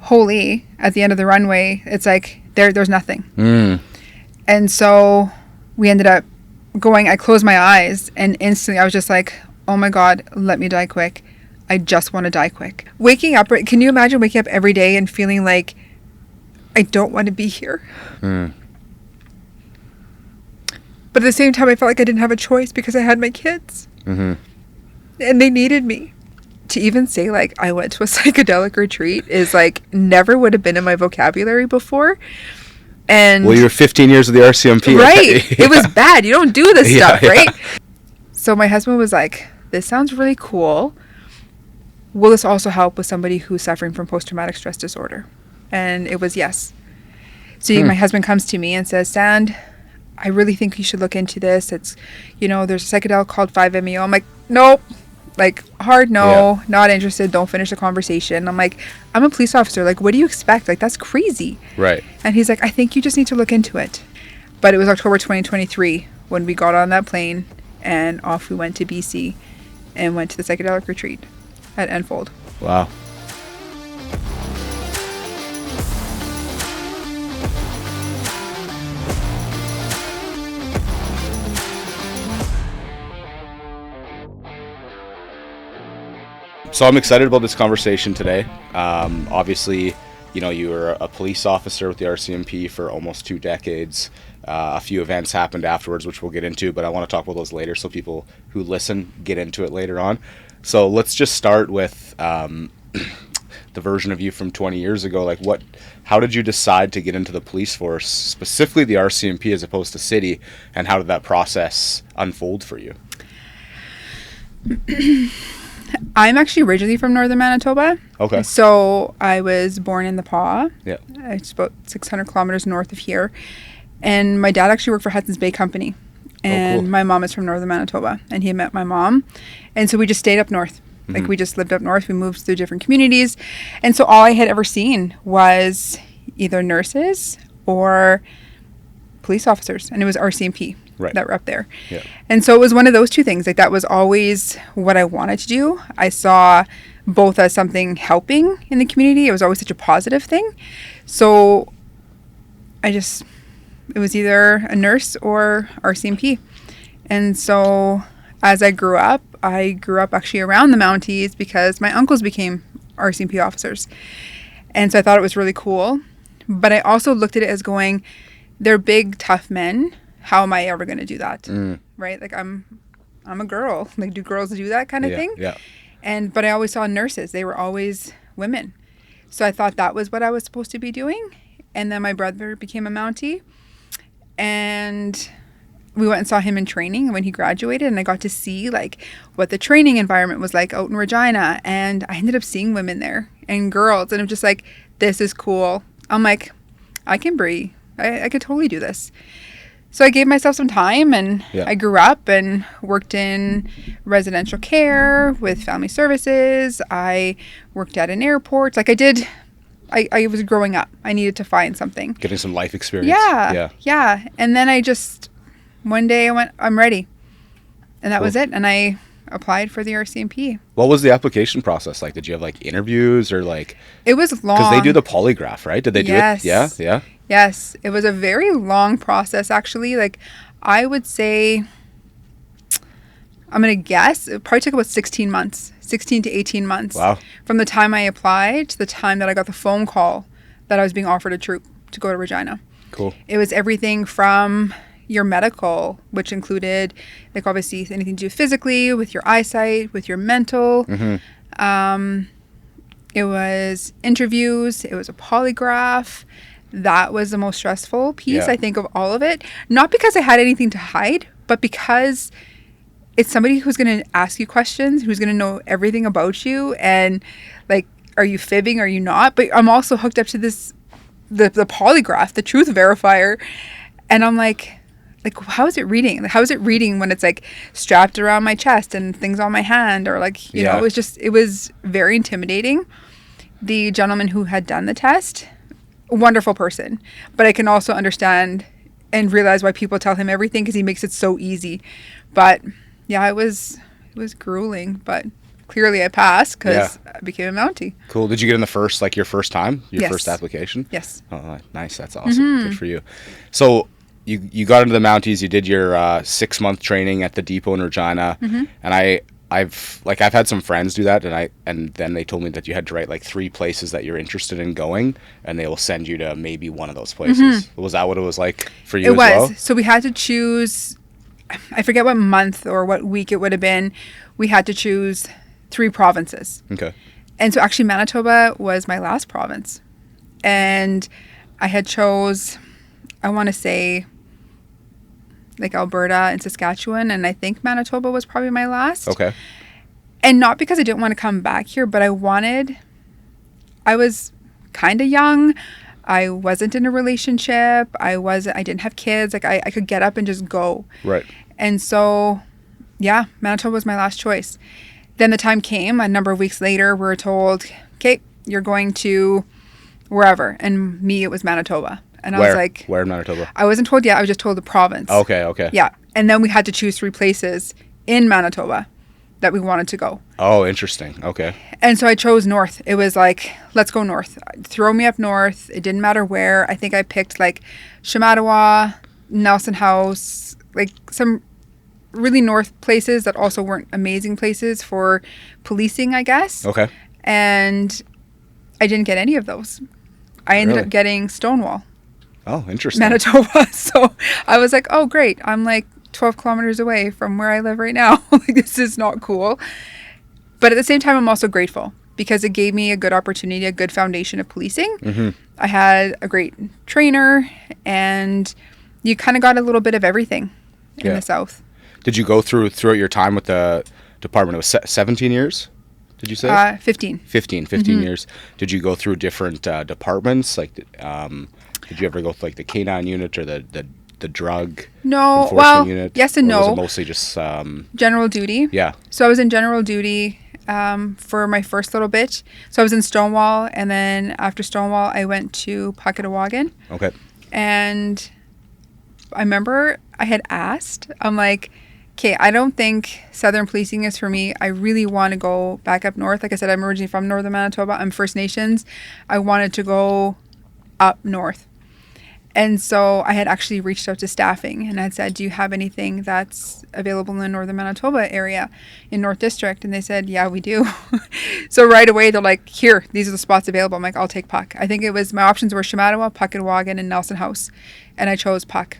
holy, at the end of the runway, it's like, there's nothing. Mm. And so we ended up going, I closed my eyes, and instantly I was just like, oh my God, let me die quick. I just want to die quick. Waking up, can you imagine waking up every day and feeling like, I don't want to be here? Mm. But at the same time, I felt like I didn't have a choice because I had my kids. Mm-hmm. And they needed me. To even say, like, I went to a psychedelic retreat is, like, never would have been in my vocabulary before. And well, you were 15 years with the RCMP. Right. Yeah. It was bad. You don't do this stuff, yeah. right? So my husband was like, this sounds really cool. Will this also help with somebody who's suffering from post-traumatic stress disorder? And it was yes. So my husband comes to me and says, Sand, I really think you should look into this. It's, there's a psychedelic called 5-MeO. I'm like, nope. Like, hard no, not interested, don't finish the conversation. I'm like, I'm a police officer. Like, what do you expect? Like, that's crazy. Right. And he's like, I think you just need to look into it. But it was October 2023 when we got on that plane and off we went to BC and went to the psychedelic retreat at Enfold. Wow. So I'm excited about this conversation today. Obviously, you were a police officer with the RCMP for almost 2 decades. A few events happened afterwards, which we'll get into, but I want to talk about those later so people who listen get into it later on. So let's just start with the version of you from 20 years ago. Like, how did you decide to get into the police force, specifically the RCMP as opposed to city, and how did that process unfold for you? I'm actually originally from northern Manitoba. Okay. So I was born in the Paw. Yeah. It's about 600 kilometers north of here. And my dad actually worked for Hudson's Bay Company. And cool. My mom is from northern Manitoba. And he met my mom. And so we just stayed up north. Mm-hmm. Like, we just lived up north. We moved through different communities. And so all I had ever seen was either nurses or police officers. And it was RCMP. Right. That were up there. Yeah. And so it was one of those two things. Like, that was always what I wanted to do. I saw both as something helping in the community. It was always such a positive thing. So it was either a nurse or RCMP. And so as I grew up actually around the Mounties because my uncles became RCMP officers. And so I thought it was really cool. But I also looked at it as going, they're big, tough men. How am I ever going to do that? Right? Like, I'm a girl. Like, do girls do that kind of thing? Yeah. But I always saw nurses. They were always women. So I thought that was what I was supposed to be doing. And then my brother became a Mountie. And we went and saw him in training when he graduated. And I got to see, like, what the training environment was like out in Regina. And I ended up seeing women there and girls. And I'm just like, this is cool. I'm like, I can breathe. I could totally do this. So I gave myself some time, and I grew up and worked in residential care with family services. I worked at an airport. Like, I was growing up. I needed to find something. Getting some life experience. Yeah. And then one day I went, I'm ready. And that was it. And I applied for the RCMP. What was the application process like? Did you have, like, interviews or, like... It was long. Because they do the polygraph, right? Did they do it? Yeah. Yes, it was a very long process, actually. Like, I would say, I'm going to guess, it probably took about 16 to 18 months. Wow. From the time I applied to the time that I got the phone call that I was being offered a troop to go to Regina. Cool. It was everything from your medical, which included, like, obviously anything to do physically, with your eyesight, with your mental. Mm-hmm. It was interviews. It was a polygraph. That was the most stressful piece, I think, of all of it. Not because I had anything to hide, but because it's somebody who's going to ask you questions, who's going to know everything about you. And, like, are you fibbing? Are you not? But I'm also hooked up to this, the polygraph, the truth verifier. And I'm like, how is it reading? How is it reading when it's, like, strapped around my chest and things on my hand? Or, like, you know, it was very intimidating. The gentleman who had done the test... wonderful person, but I can also understand and realize why people tell him everything because he makes it so easy. But yeah, it was grueling, but clearly I passed because I became a Mountie. Cool. Did you get in the first, like your first time, your first application? Yes. Oh, nice. That's awesome. Good for you. So you got into the Mounties. You did your 6-month training at the depot in Regina, and I've had some friends do that, and then they told me that you had to write like 3 places that you're interested in going, and they will send you to maybe one of those places. Was that what it was like for you as well? So we had to choose, I forget what month or what week it would have been. We had to choose 3 provinces. Okay. And so actually Manitoba was my last province. And I had chose, I want to say, like Alberta and Saskatchewan, and I think Manitoba was probably my last. Okay. And not because I didn't want to come back here, but I was kind of young. I wasn't in a relationship. I didn't have kids. Like I could get up and just go. Right. And so, yeah, Manitoba was my last choice. Then the time came, a number of weeks later, we were told, okay, you're going to wherever. And me, it was Manitoba. And I was like... Where in Manitoba? I wasn't told yet. I was just told the province. Okay. Yeah. And then we had to choose 3 places in Manitoba that we wanted to go. Oh, interesting. Okay. And so I chose north. It was like, let's go north. Throw me up north. It didn't matter where. I think I picked like Shamattawa, Nelson House, like some really north places that also weren't amazing places for policing, I guess. Okay. And I didn't get any of those. I ended up getting Stonewall. Oh, interesting. Manitoba. So I was like, oh, great. I'm like 12 kilometers away from where I live right now. Like, this is not cool. But at the same time, I'm also grateful because it gave me a good opportunity, a good foundation of policing. I had a great trainer, and you kind of got a little bit of everything in the South. Did you go throughout your time with the department? It was 17 years? Did you say? 15. 15 years. Did you go through different departments? Like, did you ever go through like the K-9 unit or the drug enforcement unit? Yes and no. Was it mostly just general duty? Yeah. So I was in general duty for my first little bit. So I was in Stonewall, and then after Stonewall, I went to Puckatawagan. Okay. And I remember I had asked, I'm like, okay, I don't think Southern policing is for me. I really want to go back up north. Like I said, I'm originally from Northern Manitoba. I'm First Nations. I wanted to go up north. And so I had actually reached out to staffing and I said, do you have anything that's available in the Northern Manitoba area in North District? And they said, yeah, we do. So right away, they're like, here, these are the spots available. I'm like, I'll take Puck. I think it was, my options were Shamattawa, Puckatawagan, and Nelson House. And I chose Puck.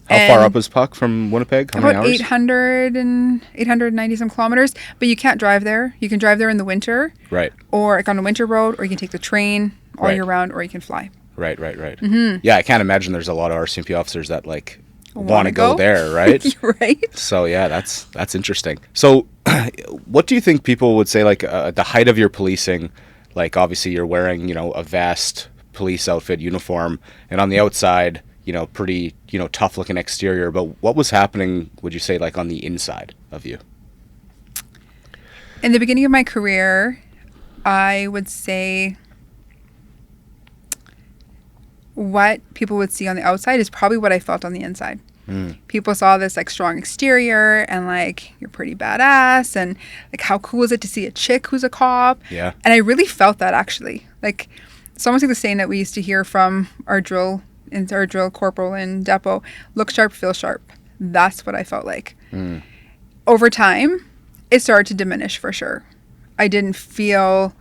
How far up is Puck from Winnipeg? How many hours? 890 some kilometers. But you can't drive there. You can drive there in the winter. Right. Or like on a winter road, or you can take the train all year round, or you can fly. Right. Yeah, I can't imagine there's a lot of RCMP officers that like want to go there, right? Right. So yeah, that's interesting. So what do you think people would say, like at the height of your policing, like obviously you're wearing, a vest, police outfit, uniform, and on the outside, pretty, tough looking exterior, but what was happening, would you say, like on the inside of you? In the beginning of my career, I would say what people would see on the outside is probably what I felt on the inside. People saw this like strong exterior and like you're pretty badass and like how cool is it to see a chick who's a cop? Yeah. And I really felt that actually. Like it's almost like the saying that we used to hear from our drill corporal in depot, look sharp, feel sharp. That's what I felt like. Over time, it started to diminish for sure. I didn't feel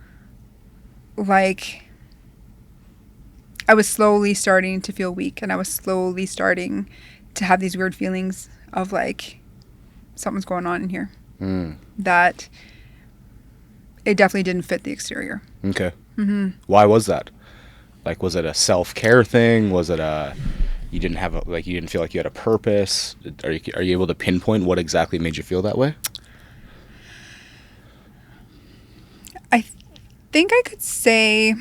like I was slowly starting to feel weak, and I was slowly starting to have these weird feelings of like something's going on in here. That it definitely didn't fit the exterior. Okay. Why was that? Like, was it a self-care thing? Was it you didn't feel like you had a purpose? Are you able to pinpoint what exactly made you feel that way? I think I could say,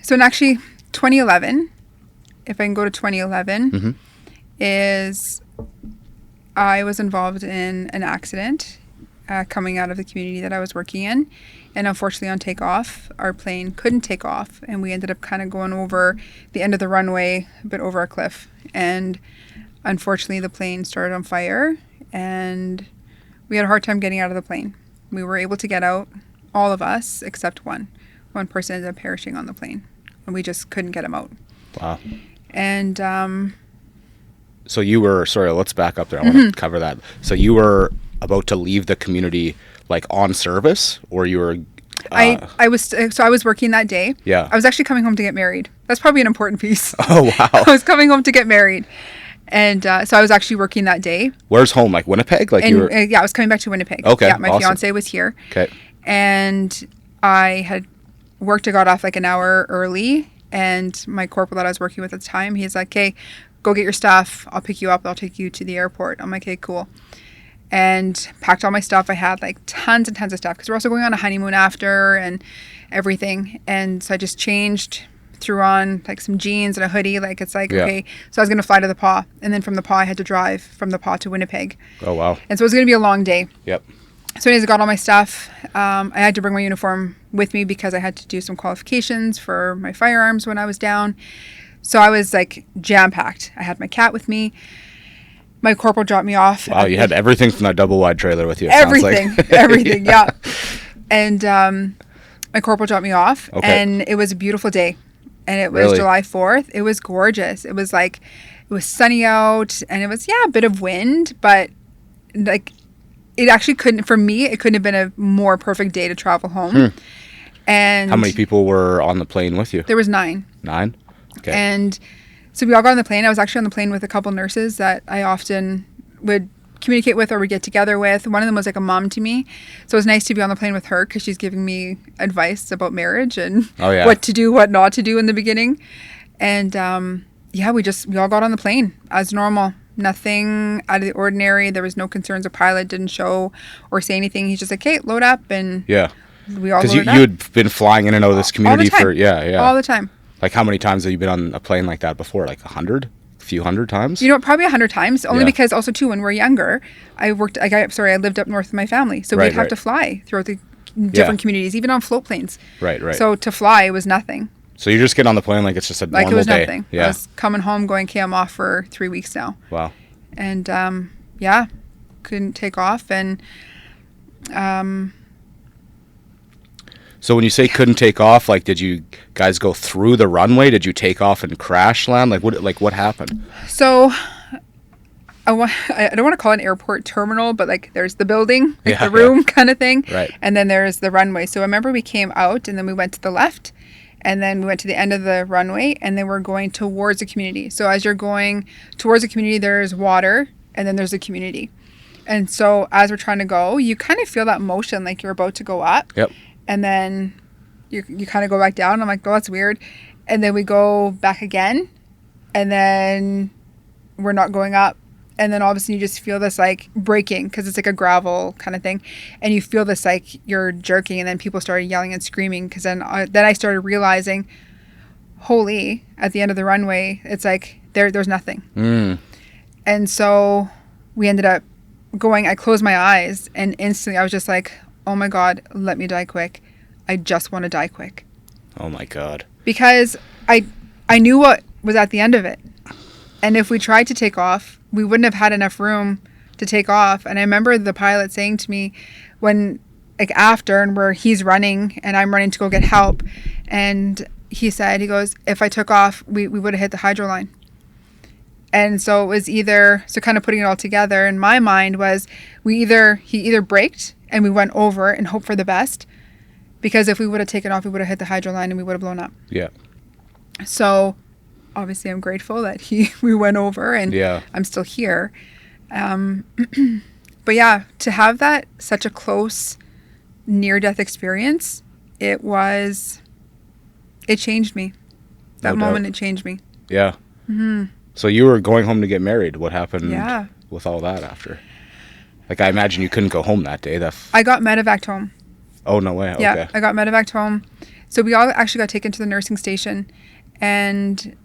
so in actually 2011, if I can go to 2011, is I was involved in an accident coming out of the community that I was working in. And unfortunately on takeoff, our plane couldn't take off. And we ended up kind of going over the end of the runway, but over a cliff. And unfortunately the plane started on fire and we had a hard time getting out of the plane. We were able to get out all of us except one person ended up perishing on the plane, and we just couldn't get him out. Wow. And so you were, sorry, let's back up there. I want to cover that. So you were about to leave the community like on service, or you were I was working that day. Yeah. I was actually coming home to get married. That's probably an important piece. Oh, wow. I was coming home to get married. And so I was actually working that day. Where's home? Like Winnipeg? Like and, yeah, I was coming back to Winnipeg. Okay. Yeah, my awesome. fiance was here. Okay. And I had worked, I got off like an hour early. And my corporal that I was working with at the time, he's like, "Okay, go get your stuff. I'll pick you up. I'll take you to the airport." I'm like, "Okay, cool." And packed all my stuff. I had like tons and tons of stuff because we're also going on a honeymoon after and everything. And so I just changed, threw on like some jeans and a hoodie. Like it's like, okay. So I was going to fly to the Paw. And then from the Paw, I had to drive from the Paw to Winnipeg. Oh, wow. And so it was going to be a long day. Yep. So anyways, I got all my stuff. I had to bring my uniform with me because I had to do some qualifications for my firearms when I was down. So I was like jam-packed. I had my cat with me. My corporal dropped me off. Wow, you had everything from that double wide trailer with you. Everything, Sounds like. everything, yeah. And my corporal dropped me off, Okay. and it was a beautiful day. And it was Really? July 4th. It was gorgeous. It was like, it was sunny out, and it was, a bit of wind, but like, it actually couldn't, for me, it couldn't have been a more perfect day to travel home. And How many people were on the plane with you? there was 9. 9? Okay. And so we all got on the plane. I was actually on the plane with a couple nurses that I often would communicate with or would get together with. One of them was like a mom to me. So it was nice to be on the plane with her because she's giving me advice about marriage and what to do, what not to do in the beginning. And we all got on the plane as normal. Nothing out of the ordinary. There was no concerns. The pilot didn't show or say anything. He's just like, "Hey, load up." And we all because loaded up. you had been flying in and out of this community all the time. for, all the time. Like how many times have you been on a plane like that before? Like 100? A few hundred times? You know, probably 100 times. Only because also too, when we're younger, I lived up north with my family, so we'd have to fly throughout the different communities, even on float planes. Right. So to fly was nothing. So you just get on the plane like it's just a normal day. Like it was nothing. Yeah. I was coming home, going, "Okay, I'm off for 3 weeks now." Wow. And couldn't take off, and So when you say couldn't take off, like did you guys go through the runway? Did you take off and crash land? What happened? So I don't want to call it an airport terminal, but like there's the building, like the room kind of thing. Right. And then there's the runway. So I remember we came out and then we went to the left and then we went to the end of the runway and then we're going towards the community. So as you're going towards the community, there's water and then there's the community. And so as we're trying to go, you kind of feel that motion like you're about to go up. Yep. And then you kind of go back down. I'm like, "Oh, that's weird." And then we go back again and then we're not going up. And then all of a sudden you just feel this like breaking because it's like a gravel kind of thing. And you feel this like you're jerking and then people started yelling and screaming because then I started realizing, holy, at the end of the runway, it's like there's nothing. And so we ended up going, I closed my eyes and instantly I was just like, "Oh my God, let me die quick. I just want to die quick." Oh my God. Because I knew what was at the end of it. And if we tried to take off, we wouldn't have had enough room to take off. And I remember the pilot saying to me when, like after, and where he's running and I'm running to go get help. And he goes, "If I took off, we would have hit the hydro line." And so it was so kind of putting it all together in my mind was he either braked and we went over and hoped for the best, because if we would have taken off, we would have hit the hydro line and we would have blown up. Yeah. So obviously I'm grateful that we went over and I'm still here. But yeah, to have that such a close near-death experience, it changed me. That moment, it changed me. Yeah. Mm-hmm. So you were going home to get married. What happened Yeah. with all that after? Like, I imagine you couldn't go home that day. I got medevaced home. Oh, no way. Yeah, Okay. I got medevaced home. So we all actually got taken to the nursing station. And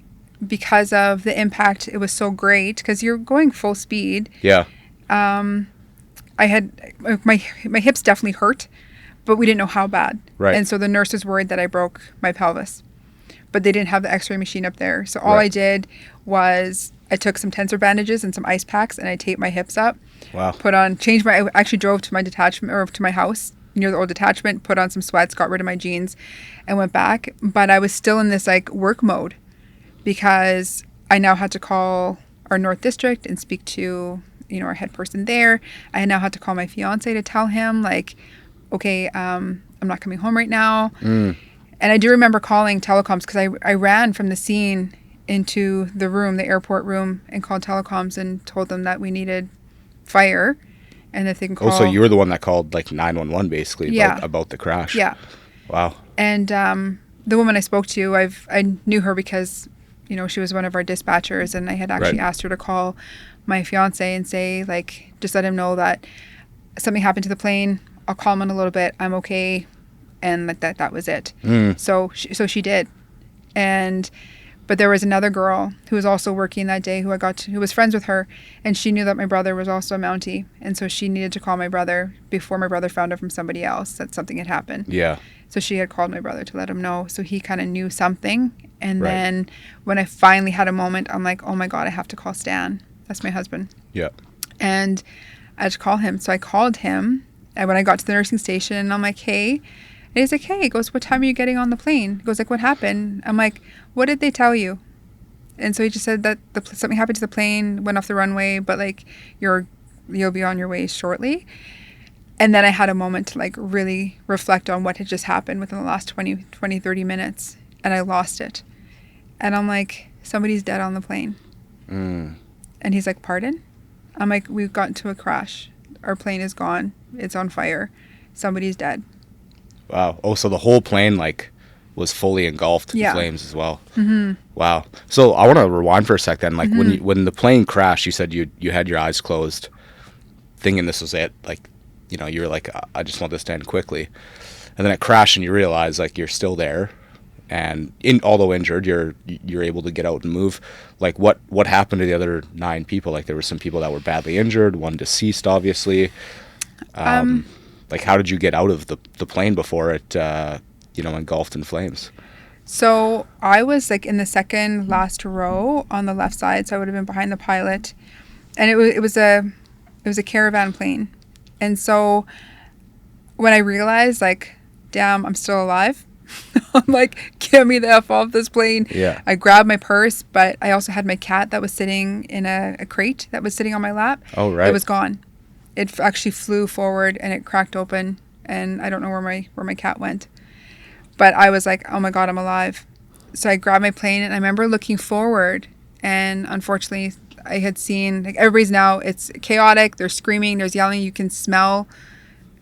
because of the impact, it was so great because you're going full speed. Yeah. I had, my hips definitely hurt, but we didn't know how bad. Right. And so the nurse was worried that I broke my pelvis. But they didn't have the x-ray machine up there. So all I did was I took some tensor bandages and some ice packs and I taped my hips up. Wow. I actually drove to my detachment or to my house near the old detachment, put on some sweats, got rid of my jeans, and went back. But I was still in this like work mode because I now had to call our North District and speak to, our head person there. I now had to call my fiance to tell him like, okay, I'm not coming home right now. And I do remember calling telecoms because I ran from the scene into the room, the airport room, and called telecoms and told them that we needed fire and if they can call. Oh, so you were the one that called like 911 basically about the crash. Yeah. Wow. And the woman I spoke to, I knew her because, she was one of our dispatchers, and I had actually asked her to call my fiance and say, like, just let him know that something happened to the plane. I'll call him in a little bit. I'm okay. And like that was it. So she did. But there was another girl who was also working that day who was friends with her, and she knew that my brother was also a Mountie, and so she needed to call my brother before my brother found out from somebody else that something had happened. Yeah. So she had called my brother to let him know, so he kind of knew something. And then when I finally had a moment, I'm like, oh my God, I have to call Stan. That's my husband. Yeah. And I had to call him. So I called him, and when I got to the nursing station, I'm like, hey. And he's like, hey. He goes, what time are you getting on the plane? He goes, like, what happened? I'm like, what did they tell you? And so he just said that something happened to the plane, went off the runway, but like you'll be on your way shortly. And then I had a moment to like really reflect on what had just happened within the last 20, 30 minutes. And I lost it. And I'm like, somebody's dead on the plane. And he's like, pardon? I'm like, we've gotten to a crash. Our plane is gone. It's on fire. Somebody's dead. Wow. Oh, so the whole plane like was fully engulfed in flames as well. Mm-hmm. Wow. So I want to rewind for a sec then. Like when the plane crashed, you said you had your eyes closed, thinking this was it. Like, you were like, I just want this to end quickly. And then it crashed, and you realize like you're still there, and although injured, you're able to get out and move. Like what happened to the other 9 people? Like there were some people that were badly injured, one deceased, obviously. Like how did you get out of the plane before it engulfed in flames? So I was like in the second last row on the left side, so I would have been behind the pilot, and it was a caravan plane. And so when I realized like, damn, I'm still alive, I'm like, get me the F off this plane. Yeah. I grabbed my purse, but I also had my cat that was sitting in a crate that was sitting on my lap. Oh, right. It was gone. It actually flew forward and it cracked open, and I don't know where my cat went. But I was like, oh my God, I'm alive. So I grabbed my plane, and I remember looking forward, and unfortunately I had seen, like, everybody's now, it's chaotic. There's screaming, there's yelling. You can smell,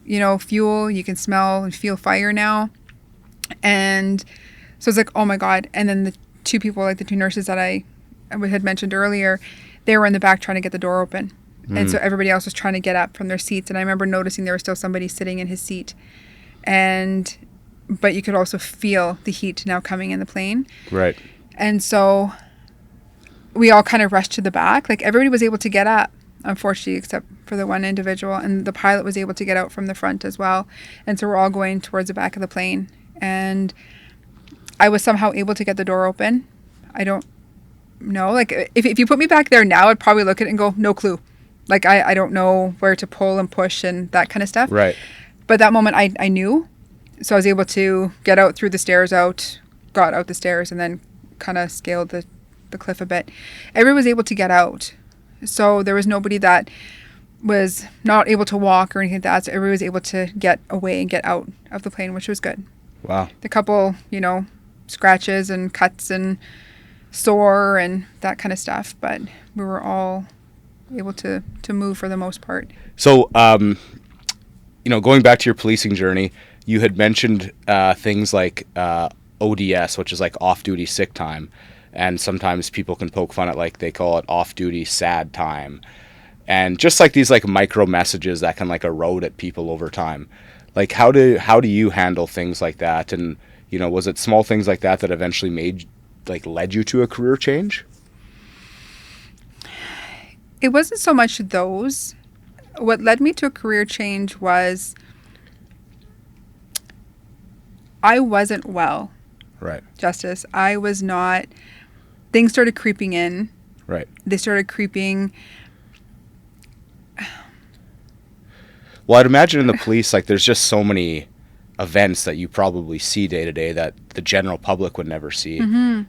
fuel. You can smell and feel fire now. And so it's like, oh my God. And then the 2 people, like the 2 nurses that I had mentioned earlier, they were in the back trying to get the door open. And so everybody else was trying to get up from their seats. And I remember noticing there was still somebody sitting in his seat. But you could also feel the heat now coming in the plane. Right. And so we all kind of rushed to the back. Like everybody was able to get up, unfortunately, except for the one individual. And the pilot was able to get out from the front as well. And so we're all going towards the back of the plane. And I was somehow able to get the door open. I don't know. Like if you put me back there now, I'd probably look at it and go, no clue. Like I don't know where to pull and push and that kind of stuff. Right. But that moment I knew. So I was able to get out through the stairs got out the stairs, and then kind of scaled the cliff a bit. Everyone was able to get out. So there was nobody that was not able to walk or anything like that. So everybody was able to get away and get out of the plane, which was good. Wow. The couple, scratches and cuts and sore and that kind of stuff. But we were all able to move for the most part. So, going back to your policing journey, you had mentioned things like ODS, which is like off-duty sick time. And sometimes people can poke fun at, like, they call it off-duty sad time. And just like these like micro messages that can like erode at people over time. Like how do you handle things like that? And, was it small things like that eventually led you to a career change? It wasn't so much those. What led me to a career change was I wasn't well. Right. Justice. I was not. Things started creeping in. Right. They started creeping. Well, I'd imagine in the police, like, there's just so many events that you probably see day to day that the general public would never see,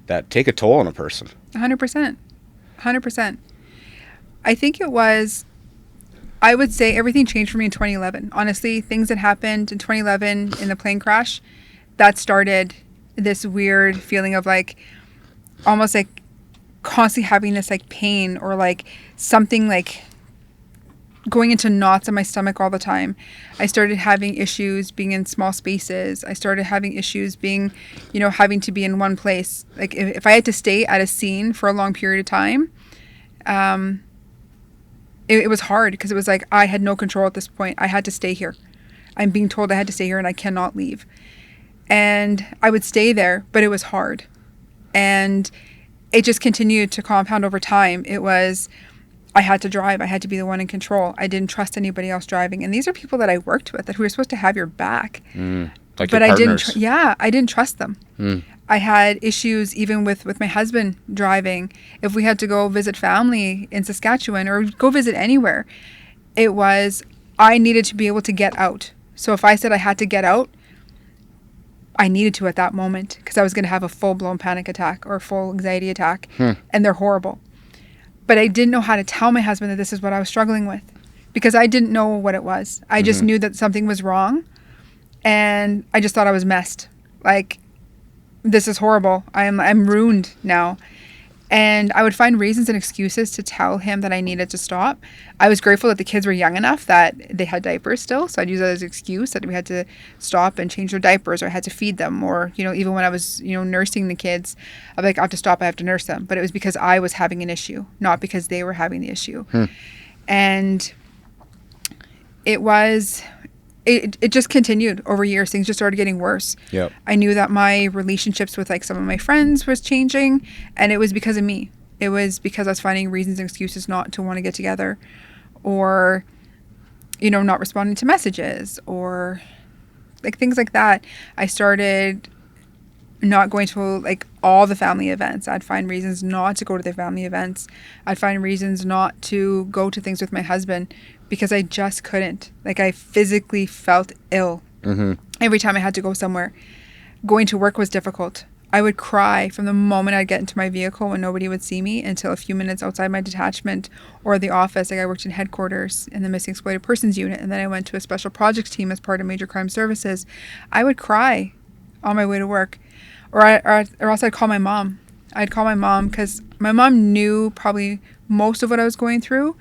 that take a toll on a person. 100%. 100%. I think it was, I would say everything changed for me in 2011. Honestly, things that happened in 2011 in the plane crash, that started this weird feeling of like, almost like constantly having this like pain or like something like going into knots in my stomach all the time. I started having issues being in small spaces. I started having issues being, having to be in one place. Like if I had to stay at a scene for a long period of time, it was hard because it was like I had no control at this point. I had to stay here. I'm being told I had to stay here and I cannot leave. And I would stay there, but it was hard. And it just continued to compound over time. It was, I had to drive. I had to be the one in control. I didn't trust anybody else driving. And these are people that I worked with, that who were supposed to have your back. Like but your partners. I didn't trust them. I had issues even with my husband driving. If we had to go visit family in Saskatchewan or go visit anywhere, it was, I needed to be able to get out. So if I said I had to get out, I needed to at that moment because I was going to have a full-blown panic attack or a full anxiety attack. And they're horrible. But I didn't know how to tell my husband that this is what I was struggling with because I didn't know what it was. I just knew that something was wrong. And I just thought I was messed. Like, this is horrible. I'm ruined now. And I would find reasons and excuses to tell him that I needed to stop. I was grateful that the kids were young enough that they had diapers still. So I'd use that as an excuse that we had to stop and change their diapers or I had to feed them. Or, even when I was, nursing the kids, I'd be like, I have to stop, I have to nurse them. But it was because I was having an issue, not because they were having the issue. And it just continued over years. Things just started getting worse. Yep. I knew that my relationships with like some of my friends was changing, and it was because of me. It was because I was finding reasons and excuses not to want to get together, or not responding to messages, or like things like that. I started not going to like all the family events. I'd find reasons not to go to the family events. I'd find reasons not to go to things with my husband because I just couldn't. Like I physically felt ill every time I had to go somewhere. Going to work was difficult. I would cry from the moment I'd get into my vehicle when nobody would see me until a few minutes outside my detachment or the office. Like I worked in headquarters in the missing exploited persons unit, and then I went to a special projects team as part of major crime services. I would cry on my way to work. Or else I'd call my mom. I'd call my mom because my mom knew probably most of what I was going through,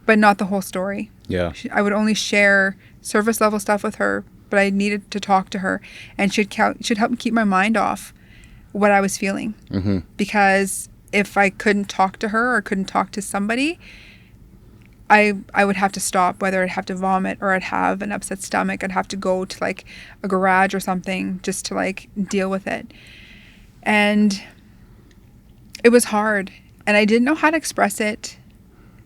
but not the whole story. Yeah. I would only share surface level stuff with her, but I needed to talk to her, and she'd help me keep my mind off what I was feeling. Because if I couldn't talk to her or couldn't talk to somebody, I would have to stop, whether I'd have to vomit or I'd have an upset stomach. I'd have to go to like a garage or something just to like deal with it. And it was hard. And I didn't know how to express it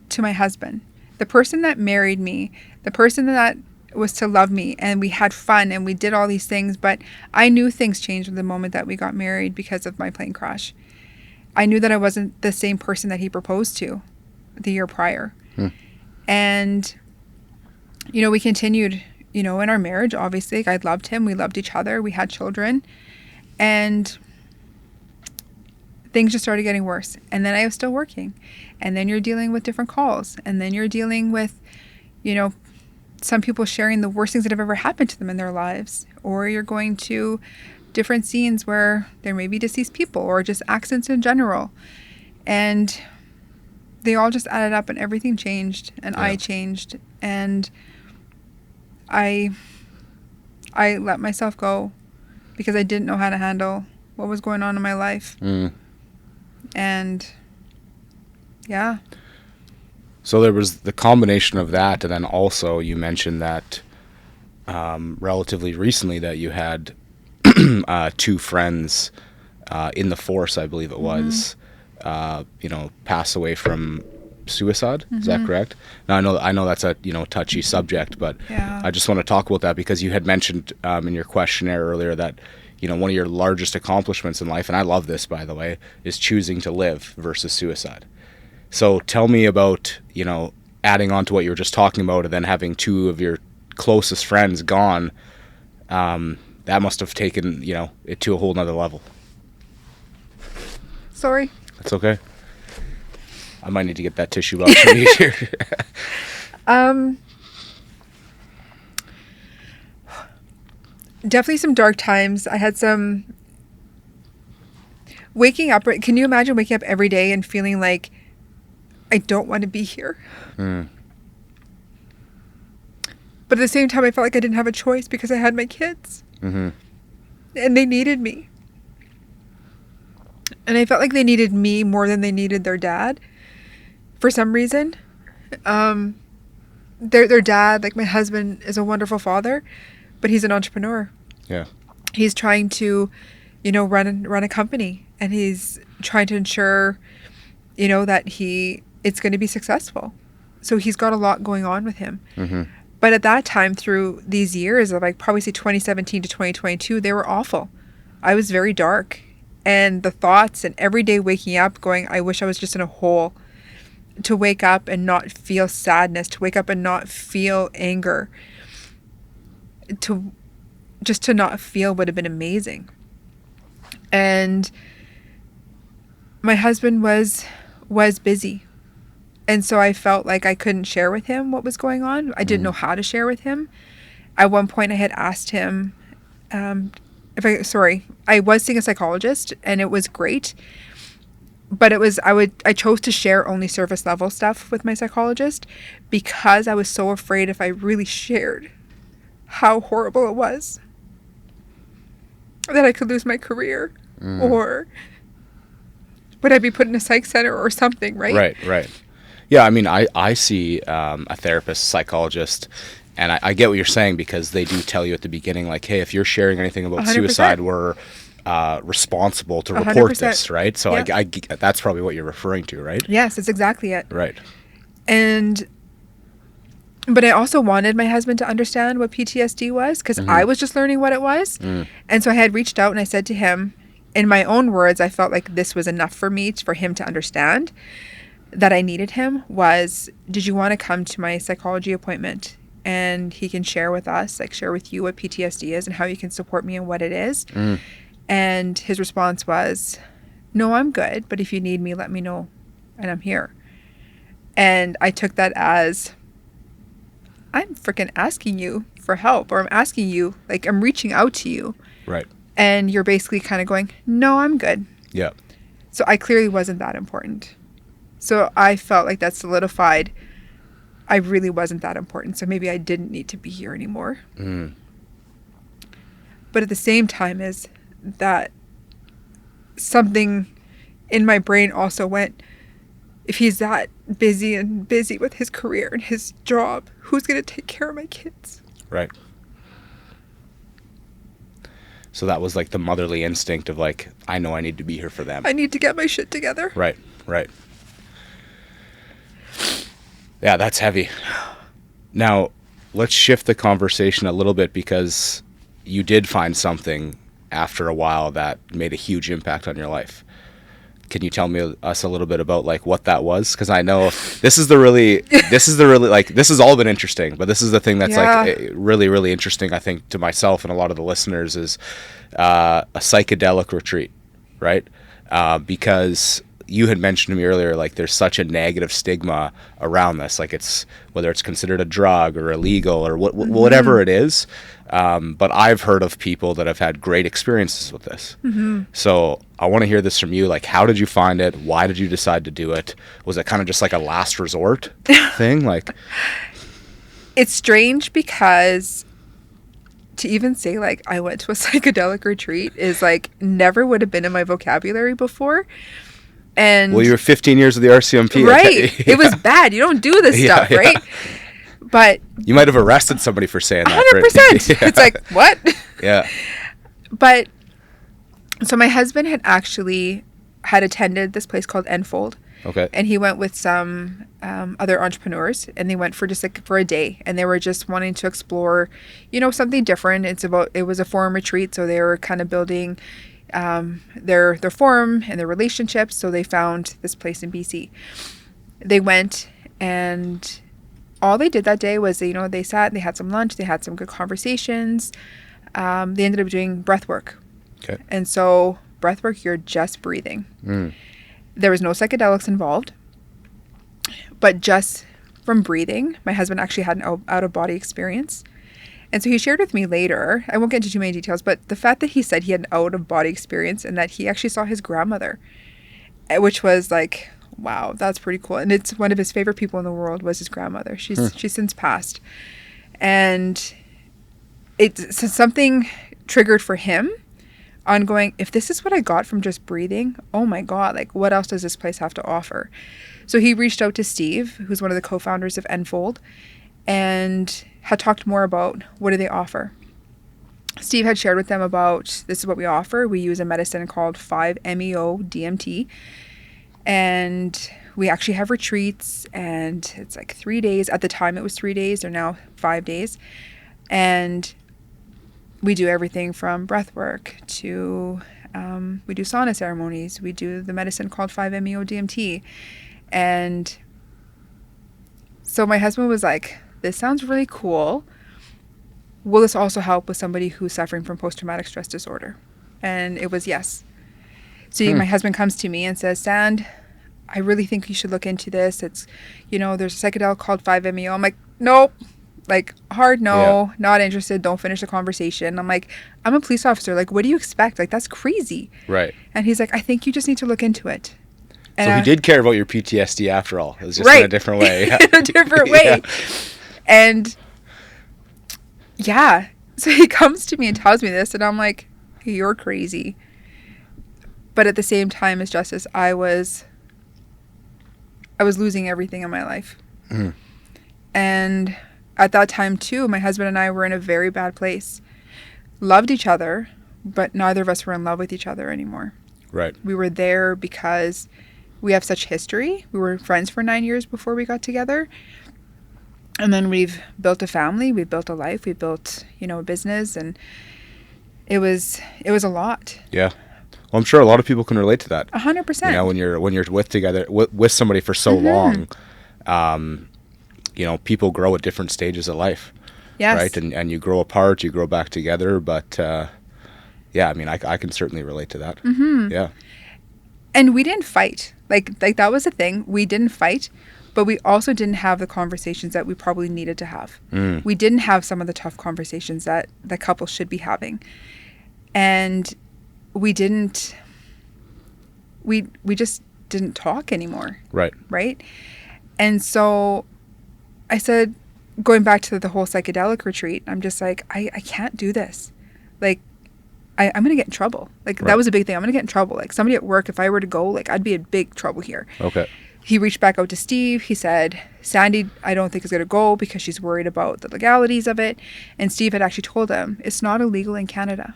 to my husband. The person that married me, the person that was to love me, and we had fun and we did all these things, but I knew things changed the moment that we got married because of my plane crash. I knew that I wasn't the same person that he proposed to the year prior. And, we continued, in our marriage, obviously. Like, I loved him. We loved each other. We had children. And things just started getting worse. And then I was still working. And then you're dealing with different calls. And then you're dealing with, some people sharing the worst things that have ever happened to them in their lives. Or you're going to different scenes where there may be deceased people or just accidents in general. And they all just added up and everything changed, and I changed, and I let myself go because I didn't know how to handle what was going on in my life. And yeah. So there was the combination of that, and then also you mentioned that relatively recently that you had two friends in the force, I believe it was, pass away from suicide. Is that correct? Now I know that's a touchy subject, but I just want to talk about that because you had mentioned in your questionnaire earlier that one of your largest accomplishments in life, and I love this, by the way, is choosing to live versus suicide. So tell me about adding on to what you were just talking about, and then having two of your closest friends gone, that must have taken, it to a whole nother level. Sorry. That's okay. I might need to get that tissue box from you here. Definitely some dark times. I had some waking up. Can you imagine waking up every day and feeling like I don't want to be here? But at the same time, I felt like I didn't have a choice because I had my kids. And they needed me. And I felt like they needed me more than they needed their dad for some reason. Their dad, like my husband, is a wonderful father, but he's an entrepreneur. Yeah. He's trying to, run a company, and he's trying to ensure, that it's going to be successful. So he's got a lot going on with him. But at that time, through these years of, like, probably say 2017 to 2022, they were awful. I was very dark. And the thoughts and every day waking up going, I wish I was just in a hole. To wake up and not feel sadness, to wake up and not feel anger, to not feel would have been amazing. And my husband was busy. And so I felt like I couldn't share with him what was going on. I didn't know how to share with him. At one point I had asked him, I was seeing a psychologist, and it was great. But I chose to share only surface level stuff with my psychologist because I was so afraid if I really shared how horrible it was, that I could lose my career or would I be put in a psych center or something, right? Right. Yeah, I mean, I see a therapist, psychologist, and I get what you're saying, because they do tell you at the beginning, like, hey, if you're sharing anything about 100%. Suicide, we're responsible to report 100%. This, right? So yeah. I that's probably what you're referring to, right? Yes, that's exactly it. Right. But I also wanted my husband to understand what PTSD was, because I was just learning what it was. And so I had reached out and I said to him, in my own words, I felt like this was enough for me, for him to understand that I needed him, was, did you want to come to my psychology appointment? And he can share with us, like share with you what PTSD is and how you can support me and what it is. And his response was, no, I'm good, but if you need me, let me know, and I'm here. And I took that as, I'm freaking asking you for help, or I'm asking you, like, I'm reaching out to you. Right. And you're basically kind of going, no, I'm good. Yeah. So I clearly wasn't that important. So I felt like that solidified I really wasn't that important. So maybe I didn't need to be here anymore. But at the same time is that something in my brain also went, if he's that busy with his career and his job, who's going to take care of my kids? Right. So that was like the motherly instinct of, like, I know I need to be here for them. I need to get my shit together. Right. Yeah, that's heavy. Now, let's shift the conversation a little bit, because you did find something after a while that made a huge impact on your life. Can you tell us a little bit about, like, what that was? Because I know this has all been interesting, but this is the thing that's like really, really interesting, I think, to myself and a lot of the listeners, is a psychedelic retreat, right? Because you had mentioned to me earlier, like, there's such a negative stigma around this, like, it's whether it's considered a drug or illegal or whatever it is. But I've heard of people that have had great experiences with this. So I want to hear this from you. Like, how did you find it? Why did you decide to do it? Was it kind of just like a last resort thing? Like, it's strange, because to even say, like, I went to a psychedelic retreat is, like, never would have been in my vocabulary before. And well, you were 15 years with the RCMP. Right. It was bad. You don't do this stuff, right? But you might have arrested somebody for saying that. 100%. It's like, what? Yeah. But so my husband had attended this place called Enfold. Okay. And he went with some other entrepreneurs, and they went for just like for a day, and they were just wanting to explore, something different. It was a forum retreat, so they were kind of building their forum and their relationships. So they found this place in BC. They went, and all they did that day was, they sat, they had some lunch, they had some good conversations. They ended up doing breath work. Okay. And so breath work, you're just breathing. There was no psychedelics involved, but just from breathing, my husband actually had an out-of-body experience. And so he shared with me later, I won't get into too many details, but the fact that he said he had an out-of-body experience and that he actually saw his grandmother, which was like, wow, that's pretty cool. And it's one of his favorite people in the world was his grandmother. She's since passed. And it's something triggered for him on going, if this is what I got from just breathing, oh my God, like what else does this place have to offer? So he reached out to Steve, who's one of the co-founders of Enfold, and had talked more about what do they offer. Steve had shared with them about, this is what we offer. We use a medicine called 5-MeO-DMT. And we actually have retreats, and it's like 3 days. At the time it was 3 days. They're now 5 days. And we do everything from breath work to, we do sauna ceremonies. We do the medicine called 5-MeO-DMT. And so my husband was like, this sounds really cool. Will this also help with somebody who's suffering from post-traumatic stress disorder? And it was yes. So my husband comes to me and says, Sand, I really think you should look into this. It's, there's a psychedelic called 5-MeO. I'm like, nope. Like, hard no, not interested. Don't finish the conversation. I'm like, I'm a police officer. Like, what do you expect? Like, that's crazy. Right. And he's like, I think you just need to look into it. And so he did care about your PTSD after all. It was just in a different way. In a different way. And yeah, so he comes to me and tells me this, and I'm like, you're crazy. But at the same time as Justice, I was losing everything in my life. And at that time too, my husband and I were in a very bad place. Loved each other, but neither of us were in love with each other anymore. Right. We were there because we have such history. We were friends for 9 years before we got together. And then we've built a family, we've built a life, we built, a business, and it was a lot. Yeah. Well, I'm sure a lot of people can relate to that. 100%. When you're with somebody for so long, people grow at different stages of life. Yes. Right? And you grow apart, you grow back together, but I can certainly relate to that. Mm-hmm. Yeah. And we didn't fight. Like that was the thing. We didn't fight. But we also didn't have the conversations that we probably needed to have. We didn't have some of the tough conversations that couples should be having. And we just didn't talk anymore. Right. Right? And so I said, going back to the whole psychedelic retreat, I'm just like, I can't do this. Like, I'm going to get in trouble. Like, that was a big thing. I'm going to get in trouble. Like, somebody at work, if I were to go, like, I'd be in big trouble here. Okay. He reached back out to Steve. He said, Sandy, I don't think is going to go because she's worried about the legalities of it. And Steve had actually told him, it's not illegal in Canada.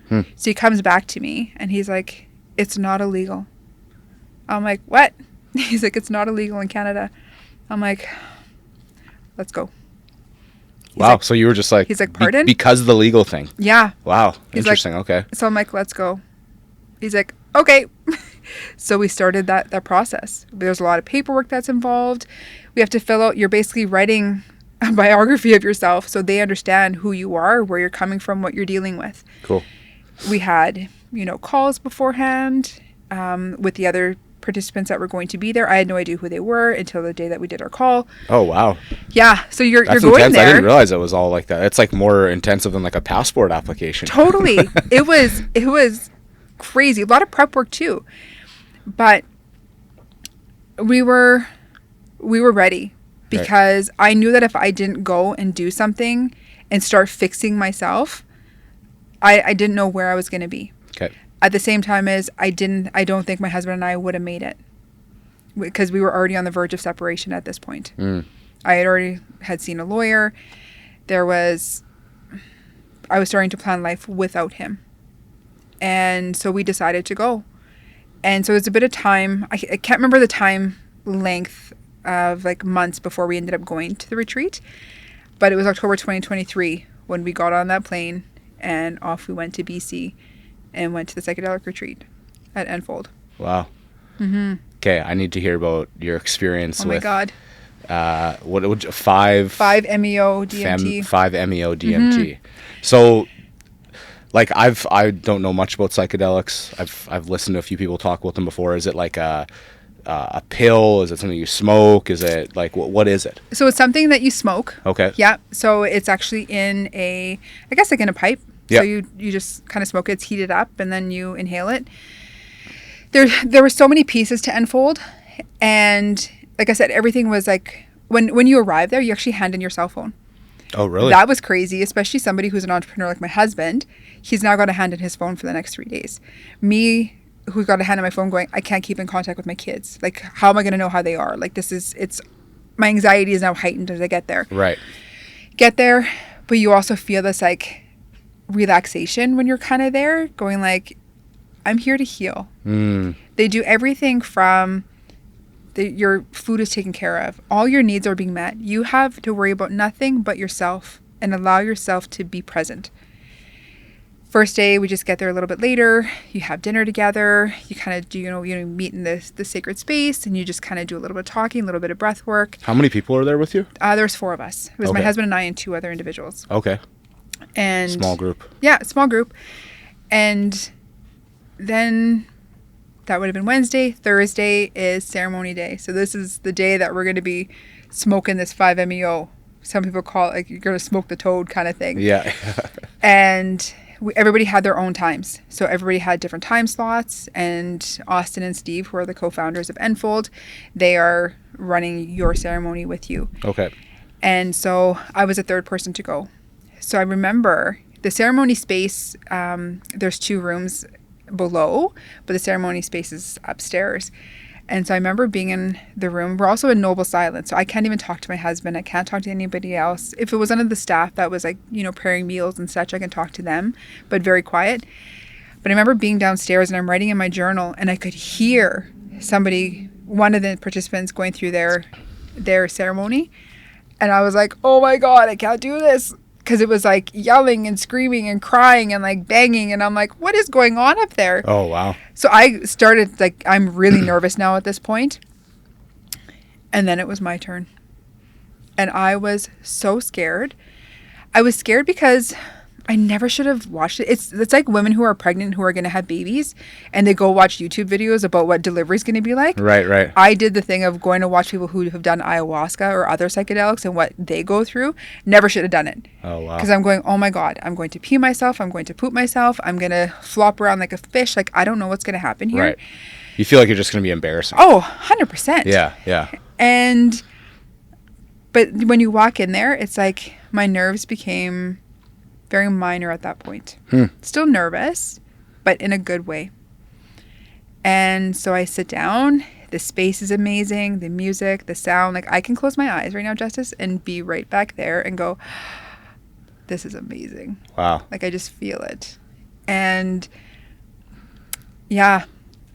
So he comes back to me and he's like, it's not illegal. I'm like, what? He's like, it's not illegal in Canada. I'm like, let's go. Wow. So you were just like, he's like, pardon? Because of the legal thing. Yeah. Wow. He's interesting. Like, okay. So I'm like, let's go. He's like, okay. So we started that process. There's a lot of paperwork that's involved. We have to fill out, you're basically writing a biography of yourself so they understand who you are, where you're coming from, what you're dealing with. Cool. We had, calls beforehand with the other participants that were going to be there. I had no idea who they were until the day that we did our call. Oh, wow. Yeah. So you're That's going intense. there. I didn't realize it was all like that. It's like more intensive than like a passport application. Totally. It was crazy. A lot of prep work too. But we were ready because I knew that if I didn't go and do something and start fixing myself, I didn't know where I was going to be. Okay. At the same time as I don't think my husband and I would have made it because we were already on the verge of separation at this point. I had already seen a lawyer. I was starting to plan life without him. And so we decided to go. And so it was a bit of time. I can't remember the time length of like months before we ended up going to the retreat. But it was October 2023 when we got on that plane and off we went to BC and went to the psychedelic retreat at Enfold. Wow. Okay, I need to hear about your experience with What would 5 meo DMT. 5-MeO DMT. So, like, I don't know much about psychedelics. I've listened to a few people talk about them before. Is it like a pill? Is it something you smoke? Is it like what is it? So it's something that you smoke. Okay. Yeah. So it's actually in I guess like in a pipe. Yeah. So you just kind of smoke it. It's heated up and then you inhale it. There were so many pieces to Unfold, and like I said, everything was like when you arrive there, you actually hand in your cell phone. Oh, really? That was crazy, especially somebody who's an entrepreneur like my husband. He's now got to hand in his phone for the next 3 days. Me, who got a hand in my phone going, I can't keep in contact with my kids. Like, how am I going to know how they are? Like, my anxiety is now heightened as I get there. Right. Get there, but you also feel this like relaxation when you're kind of there, going like, I'm here to heal. They do everything from your food is taken care of. All your needs are being met. You have to worry about nothing but yourself and allow yourself to be present. First day, we just get there a little bit later. You have dinner together. You kind of do, you meet in the sacred space, and you just kind of do a little bit of talking, a little bit of breath work. How many people are there with you? There was 4 of us. It was my Okay. husband and I and 2 other individuals. Okay. And Small group. Yeah, small group. And then that would have been Wednesday. Thursday is ceremony day. So this is the day that we're going to be smoking this 5-MeO. Some people call it like you're going to smoke the toad kind of thing. Yeah. And everybody had their own times. So everybody had different time slots. And Austin and Steve, who are the co-founders of Unfold, they are running your ceremony with you. Okay. And so I was the 3rd person to go. So I remember the ceremony space, there's 2 rooms below, but the ceremony space is upstairs. And so I remember being in the room. We're also in noble silence. So I can't even talk to my husband. I can't talk to anybody else. If it was one of the staff that was like, preparing meals and such, I can talk to them, but very quiet. But I remember being downstairs and I'm writing in my journal and I could hear one of the participants going through their ceremony. And I was like, oh my God, I can't do this. Because it was like yelling and screaming and crying and like banging. And I'm like, what is going on up there? Oh, wow. So I started like, I'm really nervous now at this point. And then it was my turn. And I was so scared. I was scared because I never should have watched it. It's like women who are pregnant who are going to have babies and they go watch YouTube videos about what delivery is going to be like. Right. I did the thing of going to watch people who have done ayahuasca or other psychedelics and what they go through. Never should have done it. Oh, wow. Because I'm going, oh my God, I'm going to pee myself. I'm going to poop myself. I'm going to flop around like a fish. Like, I don't know what's going to happen here. Right. You feel like you're just going to be embarrassing. Oh, 100%. Yeah. But when you walk in there, it's like my nerves became very minor at that point. Still nervous, but in a good way. And so I sit down. The space is amazing. The music, the sound. Like, I can close my eyes right now, Justice, and be right back there and go, this is amazing. Wow. Like, I just feel it. And yeah,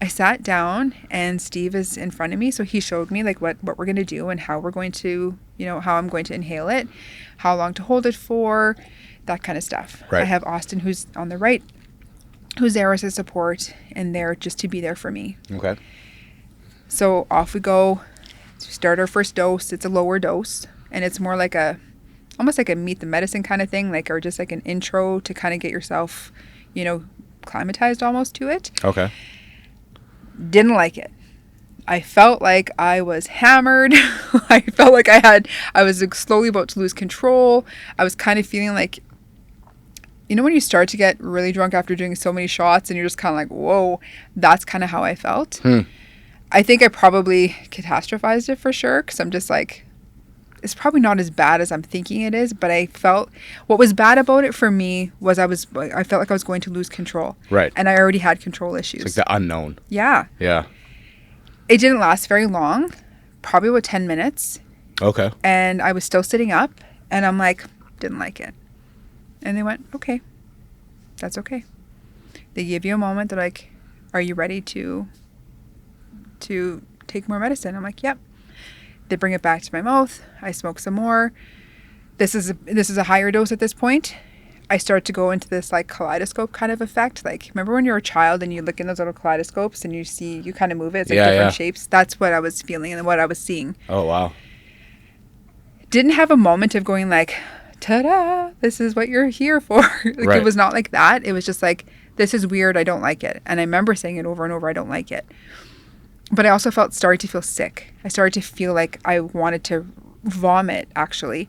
I sat down and Steve is in front of me. So he showed me like what we're going to do and how we're going to, how I'm going to inhale it, how long to hold it for, that kind of stuff. Right. I have Austin, who's on the right, who's there as a support and there just to be there for me. Okay. So off we go to start our first dose. It's a lower dose and it's more like almost like a meet the medicine kind of thing, or just like an intro to kind of get yourself, climatized almost to it. Okay. Didn't like it. I felt like I was hammered. I felt like I was slowly about to lose control. I was kind of feeling like, when you start to get really drunk after doing so many shots and you're just kind of like, whoa, that's kind of how I felt. I think I probably catastrophized it for sure because I'm just like, it's probably not as bad as I'm thinking it is, but I felt what was bad about it for me was I felt like I was going to lose control. Right. And I already had control issues. It's like the unknown. Yeah. Yeah. It didn't last very long, probably about 10 minutes. Okay. And I was still sitting up and I'm like, didn't like it. And they went, okay, that's okay. They give you a moment. They're like, are you ready to take more medicine? I'm like, yep. They bring it back to my mouth. I smoke some more. This is a higher dose at this point. I start to go into this like kaleidoscope kind of effect. Like, remember when you're a child and you look in those little kaleidoscopes and you kind of move it. It's like different shapes. That's what I was feeling and what I was seeing. Oh, wow. didn't have a moment of going like, ta-da, this is what you're here for. Like, Right. It was not like that. It was just like, this is weird. I don't like it. And I remember saying it over and over. I don't like it. But I also started to feel sick. I started to feel like I wanted to vomit, actually.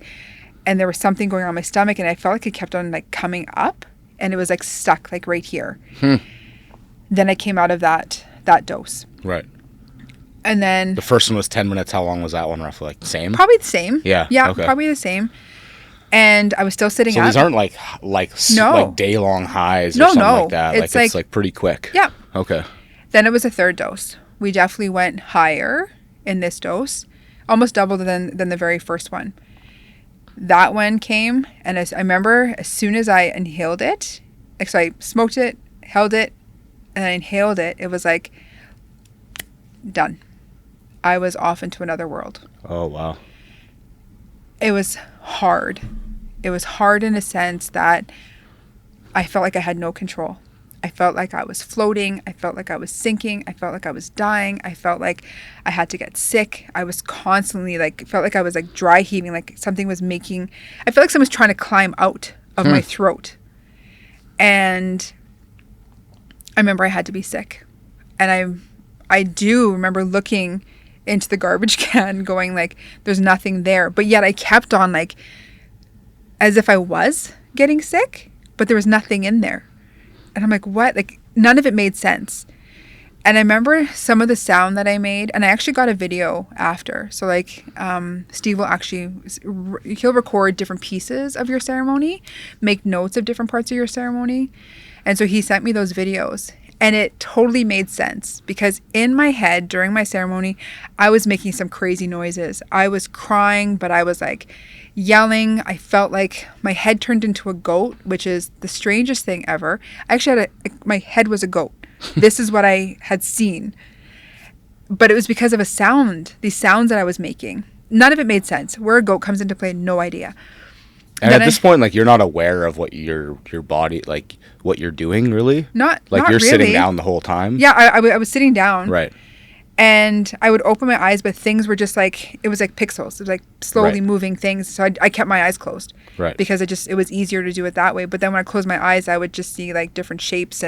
And there was something going on in my stomach, and I felt like it kept on like coming up, and it was like stuck like right here. Then I came out of that dose. Right. And then The first one was 10 minutes. How long was that one roughly? Like the same? probably the same. Yeah. Yeah, Okay. probably the same. And I was still sitting So up. these aren't like No. day-long highs or No, something no. like that. It's It's like- pretty quick. Yeah. Okay. Then it was a third dose. We definitely went higher in this dose, almost double than the very first one. That one came, and I remember as soon as I inhaled it, like, so I smoked it, held it, and I inhaled it, it was like, done. I was off into another world. Oh, wow. It was hard. It was hard in a sense that I felt like I had no control. I felt like I was floating. I felt like I was sinking. I felt like I was dying. I felt like I had to get sick. I was constantly felt like I was like dry heaving, like something was making, I felt like someone was trying to climb out of my throat. And I remember I had to be sick. And I do remember looking into the garbage can going like, there's nothing there. But yet I kept on like, as if I was getting sick, but there was nothing in there. And I'm like, what? Like, none of it made sense. And I remember some of the sound that I made, and I actually got a video after. So like, Steve will actually, he'll record different pieces of your ceremony, make notes of different parts of your ceremony. And so he sent me those videos, and it totally made sense because in my head during my ceremony, I was making some crazy noises. I was crying, but I was like yelling. I felt like my head turned into a goat, which is the strangest thing ever. I actually had my head was a goat. This is what I had seen. But it was because of a sound, these sounds that I was making. None of it made sense. Where a goat comes into play, no idea. And Then at this point, like, you're not aware of what your body, like, what you're doing, really? Not Like, not you're really. sitting down the whole time? Yeah, I was sitting down. Right. And I would open my eyes, but things were just like, it was like pixels. It was like slowly Right. moving things. So I kept my eyes closed. Right. Because it was easier to do it that way. But then when I closed my eyes, I would just see like different shapes.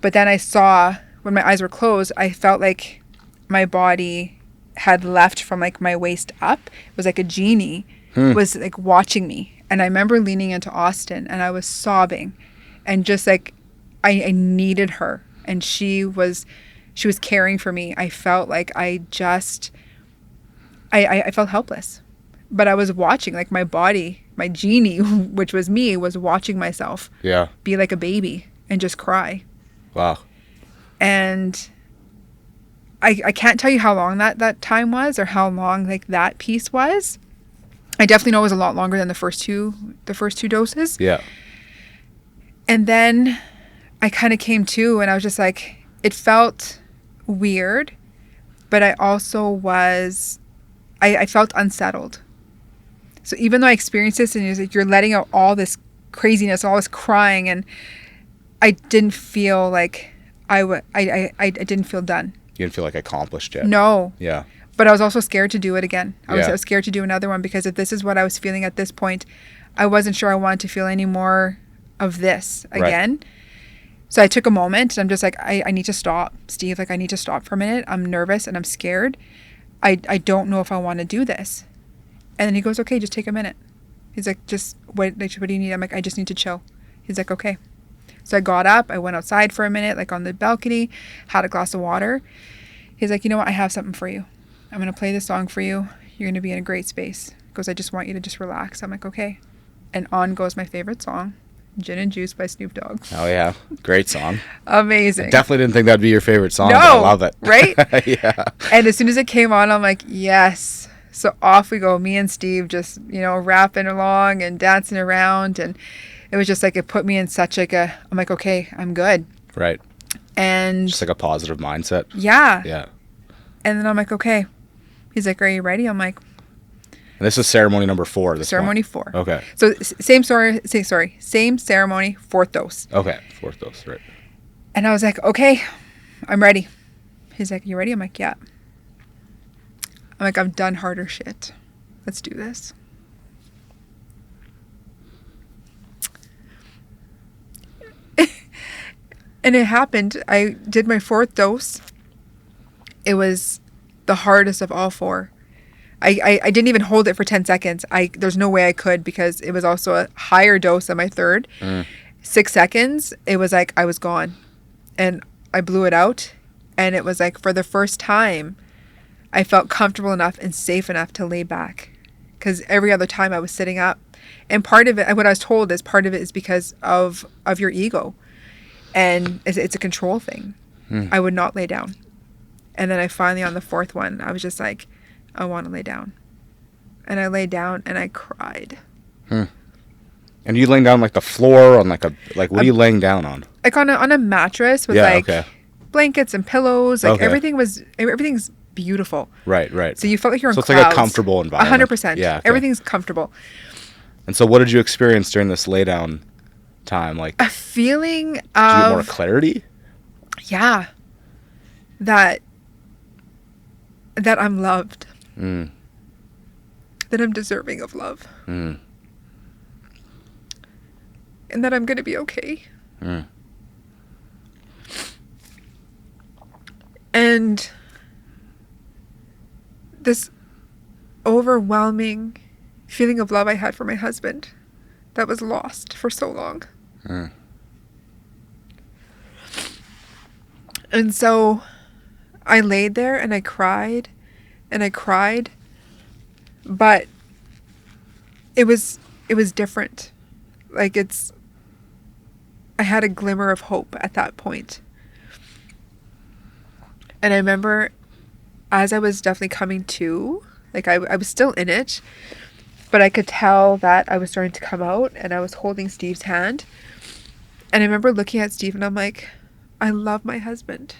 But then I saw, when my eyes were closed, I felt like my body had left from like my waist up. It was like a genie was like watching me. And I remember leaning into Austin, and I was sobbing, and just like I needed her, and she was caring for me. I felt like I felt helpless, but I was watching, like, my body, my genie, which was me, was watching myself Yeah. be like a baby and just cry. Wow. And I can't tell you how long that time was, or how long like that piece was. I definitely know it was a lot longer than the first two doses. Yeah. And then I kind of came to, and I was just like, it felt weird, but I also was, I felt unsettled. So even though I experienced this, and it was like, you're letting out all this craziness, all this crying, and I didn't feel like I didn't feel done. You didn't feel like accomplished yet? No. Yeah. But I was also scared to do it again. I Yeah. was scared to do another one, because if this is what I was feeling at this point, I wasn't sure I wanted to feel any more of this again. Right. So I took a moment, and I'm just like, I need to stop, Steve. Like, I need to stop for a minute. I'm nervous and I'm scared. I don't know if I want to do this. And then he goes, okay, just take a minute. He's like, what do you need? I'm like, I just need to chill. He's like, okay. So I got up, I went outside for a minute, like on the balcony, had a glass of water. He's like, you know what? I have something for you. I'm going to play this song for you. You're going to be in a great space. He goes, I just want you to just relax. I'm like, okay. And on goes my favorite song, Gin and Juice by Snoop Dogg. Oh, yeah. Great song. Amazing. Definitely didn't think that'd be your favorite song, no, but I love it. Right? Yeah. And as soon as it came on, I'm like, yes. So off we go. Me and Steve just, rapping along and dancing around. And it was just like, it put me in such like I'm like, okay, I'm good. Right. And just like a positive mindset. Yeah. Yeah. And then I'm like, okay. He's like, are you ready? I'm like, and this is ceremony number 4. Ceremony 4. Okay. So same ceremony, 4th dose. Okay. 4th dose, right. And I was like, okay, I'm ready. He's like, you ready? I'm like, yeah. I'm like, I've done harder shit. Let's do this. And it happened. I did my 4th dose. It was the hardest of all 4. I didn't even hold it for 10 seconds. There's no way I could, because it was also a higher dose than my 3rd. 6 seconds, it was like I was gone. And I blew it out. And it was like, for the first time, I felt comfortable enough and safe enough to lay back. Because every other time I was sitting up. And part of it, what I was told is part of it is because of your ego. And it's a control thing. I would not lay down. And then I finally, on the 4th one, I was just like, I want to lay down. And I laid down and I cried. And you laying down like the floor on what are you laying down on? Like on a mattress with blankets and pillows. Like everything's beautiful. Right. So you felt like you're in clouds. So it's like a comfortable environment. 100%. Yeah. Okay. Everything's comfortable. And so what did you experience during this lay down time? Like a feeling of... Did you get more clarity? Yeah. That I'm loved. That I'm deserving of love. And that I'm going to be okay. And this overwhelming feeling of love I had for my husband that was lost for so long. And so I laid there and I cried and I cried, but it was different. Like I had a glimmer of hope at that point. And I remember as I was definitely coming to, like I was still in it, but I could tell that I was starting to come out, and I was holding Steve's hand. And I remember looking at Steve and I'm like, I love my husband.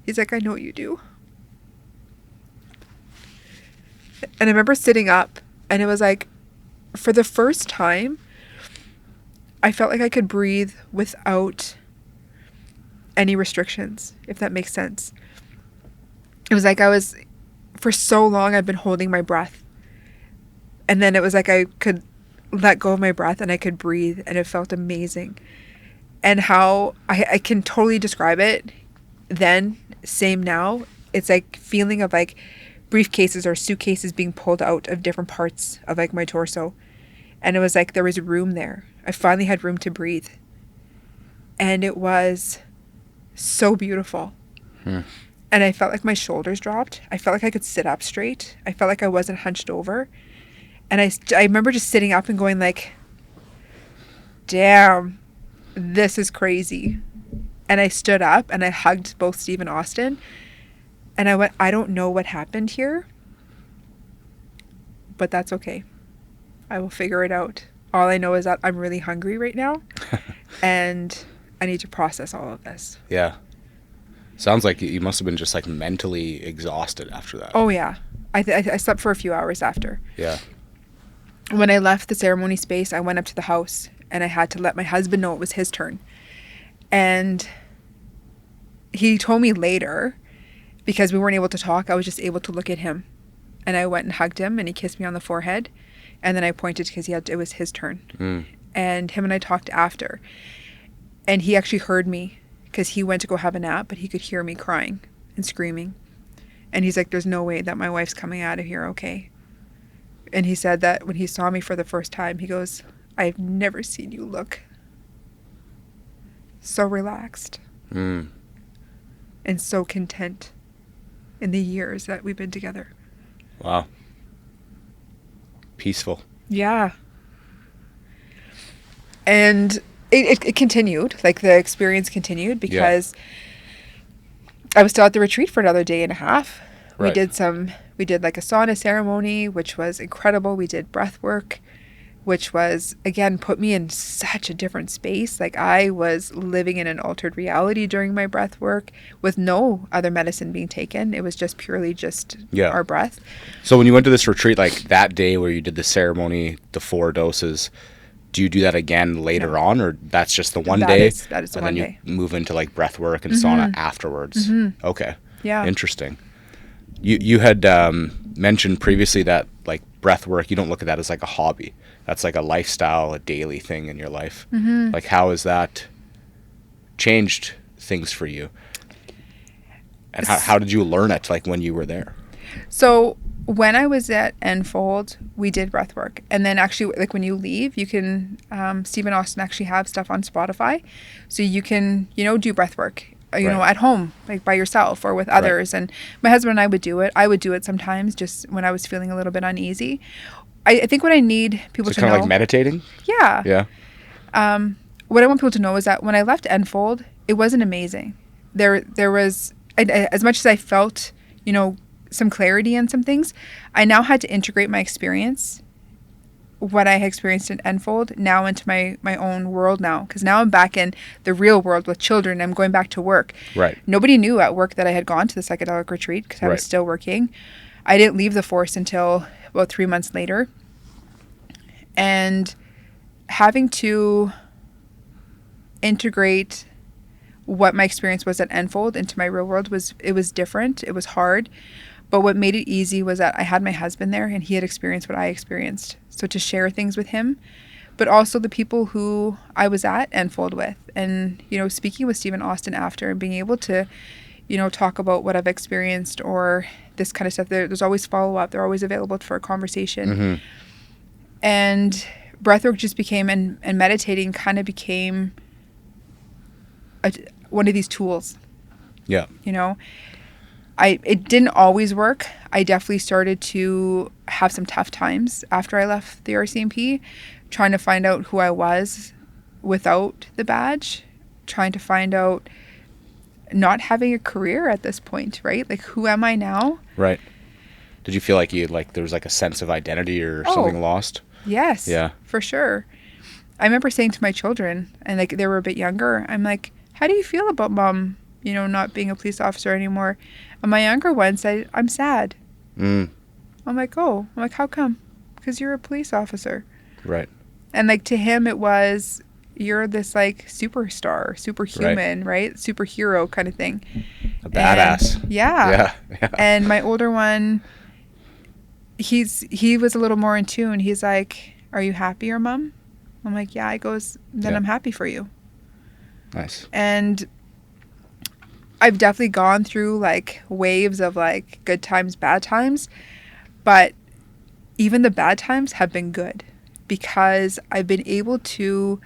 He's like, I know you do. And I remember sitting up, and it was like, for the first time, I felt like I could breathe without any restrictions, if that makes sense. It was like for so long, I've been holding my breath. And then it was like I could let go of my breath and I could breathe, and it felt amazing. And how I can totally describe it then, same now. It's like feeling of like briefcases or suitcases being pulled out of different parts of like my torso. And it was like there was room there. I finally had room to breathe. And it was so beautiful. And I felt like my shoulders dropped. I felt like I could sit up straight. I felt like I wasn't hunched over. And I remember just sitting up and going like, damn, this is crazy. And I stood up and I hugged both Steve and Austin. And I went, I don't know what happened here, but that's okay. I will figure it out. All I know is that I'm really hungry right now and I need to process all of this. Yeah. Sounds like you must have been just like mentally exhausted after that. Oh yeah. I slept for a few hours after. Yeah. When I left the ceremony space, I went up to the house and I had to let my husband know it was his turn. And he told me later, because we weren't able to talk, I was just able to look at him. And I went and hugged him and he kissed me on the forehead. And then I pointed because it was his turn. And him and I talked after. And he actually heard me because he went to go have a nap, but he could hear me crying and screaming. And he's like, there's no way that my wife's coming out of here okay. And he said that when he saw me for the first time, he goes, I've never seen you look so relaxed and so content in the years that we've been together. Wow. Peaceful. Yeah. And it continued, like the experience continued because I was still at the retreat for another day and a half. Right. We did like a sauna ceremony, which was incredible. We did breath work, which was, again, put me in such a different space. Like I was living in an altered reality during my breath work with no other medicine being taken. It was just purely just our breath. So when you went to this retreat, like that day where you did the ceremony, the 4 doses, do you do that again later on, or that's just the one day? That is the one day. And then you move into like breath work and sauna afterwards. Okay. Yeah. Interesting. You had mentioned previously that like breath work, you don't look at that as like a hobby. That's like a lifestyle, a daily thing in your life. Like how is that changed things for you? And how did you learn it, like, when you were there? So when I was at Enfold, we did breath work. And then actually, like, when you leave, you can, Steve and Austin actually have stuff on Spotify. So you can, do breath work, at home, like by yourself or with others. And my husband and I would do it. I would do it sometimes just when I was feeling a little bit uneasy. I think what I need people to know. Kind of like meditating? Yeah. Yeah. What I want people to know is that when I left Enfold, it wasn't amazing. There was, as much as I felt, some clarity in some things, I now had to integrate my experience, what I had experienced in Enfold, now into my own world now. Because now I'm back in the real world with children. I'm going back to work. Right. Nobody knew at work that I had gone to the psychedelic retreat because I was still working. I didn't leave the force until about 3 months later. And having to integrate what my experience was at Enfold into my real world was different. It was hard. But what made it easy was that I had my husband there and he had experienced what I experienced. So to share things with him, but also the people who I was at Enfold with. And, speaking with Steve and Austin after and being able to, talk about what I've experienced or this kind of stuff. There's always follow-up. They're always available for a conversation. Mm-hmm. And breathwork just became, and meditating kind of became one of these tools. Yeah. It didn't always work. I definitely started to have some tough times after I left the RCMP, trying to find out who I was without the badge, trying to find out not having a career at this point, right? Like, who am I now? Right. Did you feel like there was like a sense of identity or something lost? Yes. Yeah. For sure. I remember saying to my children, and like they were a bit younger, I'm like, how do you feel about Mom, not being a police officer anymore? And my younger one said, I'm sad. I'm like, oh. I'm like, how come? Because you're a police officer. Right. And like to him it was, you're this like superstar, superhuman, right? Superhero kind of thing. A badass. And, yeah. And my older one, he was a little more in tune. He's like, are you happier, Mom? I'm like, yeah. He goes, then I'm happy for you. Nice. And I've definitely gone through like waves of like good times, bad times, but even the bad times have been good because I've been able to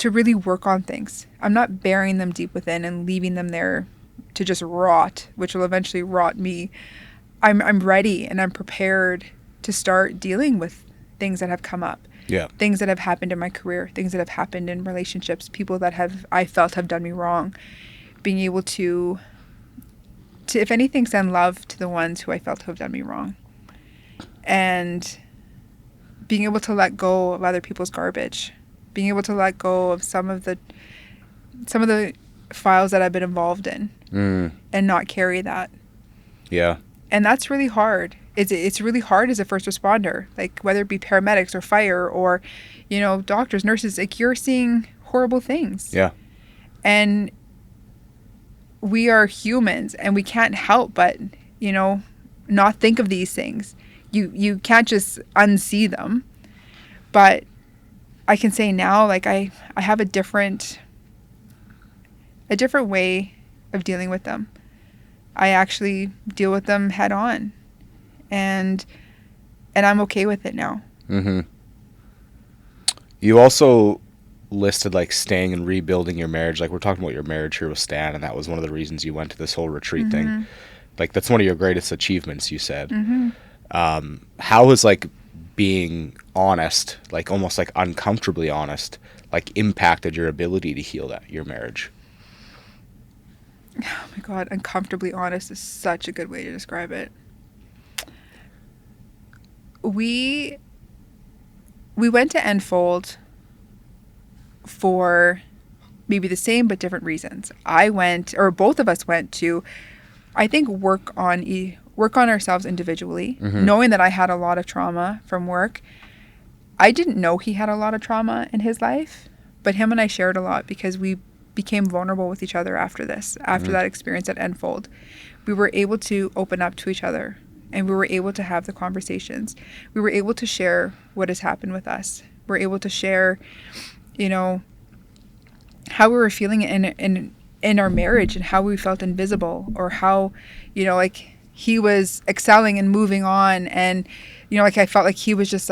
really work on things. I'm not burying them deep within and leaving them there to just rot, which will eventually rot me. I'm ready and I'm prepared to start dealing with things that have come up. Yeah. Things that have happened in my career, things that have happened in relationships, people that I felt have done me wrong. Being able to if anything, send love to the ones who I felt have done me wrong. And being able to let go of other people's garbage. Being able to let go of some of the files that I've been involved in. And not carry that. Yeah. And that's really hard. It's really hard as a first responder, like whether it be paramedics or fire or, doctors, nurses, like you're seeing horrible things. Yeah. And we are humans and we can't help but, not think of these things. You can't just unsee them. But I can say now, like I have a different way of dealing with them. I actually deal with them head on. And I'm okay with it now. Mm-hmm. You also listed like staying and rebuilding your marriage. Like we're talking about your marriage here with Stan, and that was one of the reasons you went to this whole retreat thing. Like that's one of your greatest achievements, you said. How is like being honest, like almost like uncomfortably honest, like impacted your ability to heal your marriage? Oh my God, uncomfortably honest is such a good way to describe it. We went to Enfold for maybe the same but different reasons. Both of us went to, I think, work on ourselves individually, knowing that I had a lot of trauma from work. I didn't know he had a lot of trauma in his life, but him and I shared a lot because we became vulnerable with each other after that experience at Enfold. We were able to open up to each other. And we were able to have the conversations. We were able to share what has happened with us. We're able to share, how we were feeling in our marriage, and how we felt invisible, or how, you know, like he was excelling and moving on, and, you know, like I felt like he was just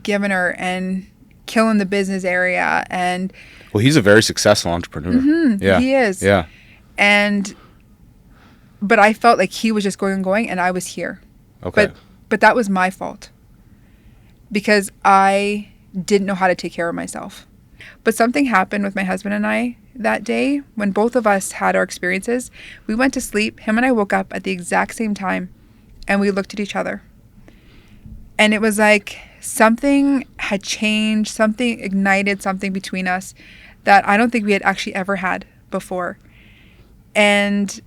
giving her and killing the business area. And well, he's a very successful entrepreneur. Yeah, he is. Yeah. But I felt like he was just going, and I was here. Okay. But that was my fault, because I didn't know how to take care of myself. But something happened with my husband and I that day when both of us had our experiences. We went to sleep. Him and I woke up at the exact same time, and we looked at each other. And it was like something had changed, something ignited something between us that I don't think we had actually ever had before. And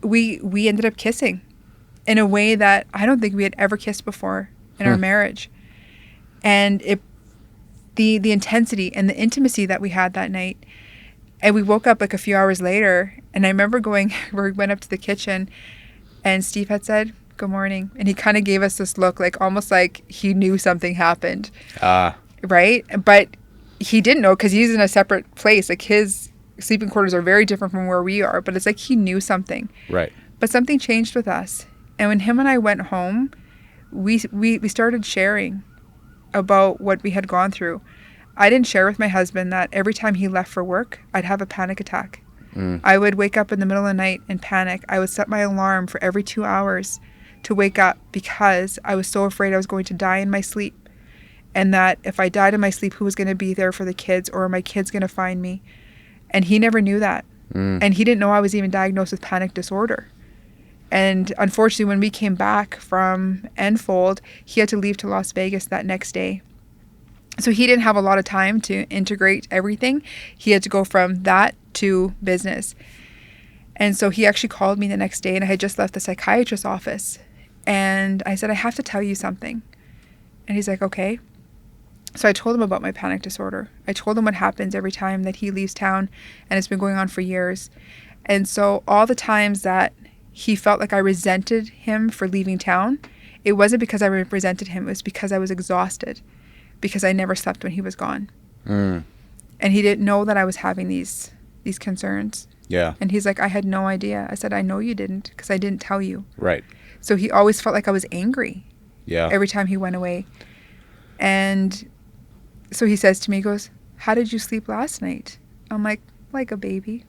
we ended up kissing in a way that I don't think we had ever kissed before in our marriage. And the intensity and the intimacy that we had that night. And we woke up like a few hours later, and I remember we went up to the kitchen, and Steve had said, "Good morning." And he kind of gave us this look, like almost like he knew something happened. Right? But he didn't know, because he's in a separate place. Like his sleeping quarters are very different from where we are, but it's like he knew something. Right. But something changed with us. And when him and I went home, we started sharing about what we had gone through. I didn't share with my husband that every time he left for work, I'd have a panic attack. I would wake up in the middle of the night and panic. I would set my alarm for every 2 hours to wake up, because I was so afraid I was going to die in my sleep. And that if I died in my sleep, who was going to be there for the kids, or are my kids going to find me? And he never knew that. And he didn't know I was even diagnosed with panic disorder. And unfortunately, when we came back from Enfold, he had to leave to Las Vegas that next day. So he didn't have a lot of time to integrate everything. He had to go from that to business. And so he actually called me the next day, and I had just left the psychiatrist's office. And I said, "I have to tell you something." And he's like, "Okay." So I told him about my panic disorder. I told him what happens every time that he leaves town, and it's been going on for years. And so all the times that he felt like I resented him for leaving town, it wasn't because I resented him. It was because I was exhausted, because I never slept when he was gone. And he didn't know that I was having these concerns. Yeah. And he's like, "I had no idea." I said, "I know you didn't, because I didn't tell you." Right. So he always felt like I was angry. Yeah. Every time he went away. And so he says to me, he goes, "How did you sleep last night?" I'm like a baby.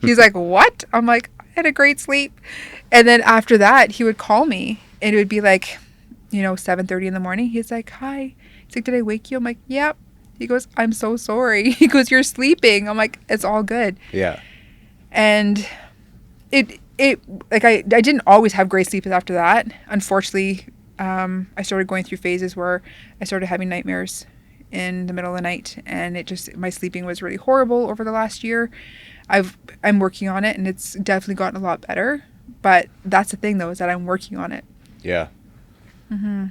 He's like, "What?" I'm like, "I had a great sleep." And then after that, he would call me, and it would be like, 7:30 in the morning. He's like, "Hi." He's like, "Did I wake you?" I'm like, "Yep." He goes, "I'm so sorry." He goes, "You're sleeping." I'm like, "It's all good." Yeah. And it like I didn't always have great sleep after that. Unfortunately, I started going through phases where I started having nightmares in the middle of the night, and my sleeping was really horrible over the last year. I'm working on it, and it's definitely gotten a lot better. But that's the thing, though, is that I'm working on it. Yeah.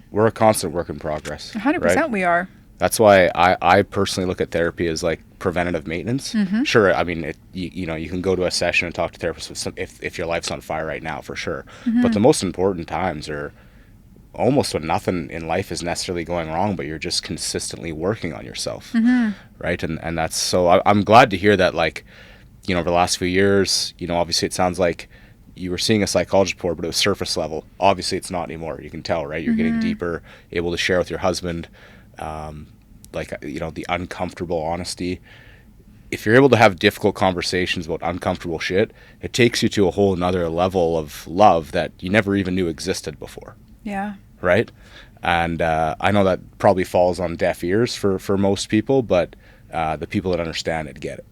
We're a constant work in progress. 100% right? We are. That's why I personally look at therapy as like preventative maintenance. Sure, I mean, you can go to a session and talk to therapists if your life's on fire right now, for sure. But the most important times are almost when nothing in life is necessarily going wrong, but you're just consistently working on yourself, right? And that's so. I'm glad to hear that. Like, over the last few years, obviously it sounds like you were seeing a psychologist before, but it was surface level. Obviously, it's not anymore. You can tell, right? You're getting deeper, able to share with your husband. The uncomfortable honesty. If you're able to have difficult conversations about uncomfortable shit, it takes you to a whole nother level of love that you never even knew existed before. Yeah. Right? And I know that probably falls on deaf ears for most people, but the people that understand it get it.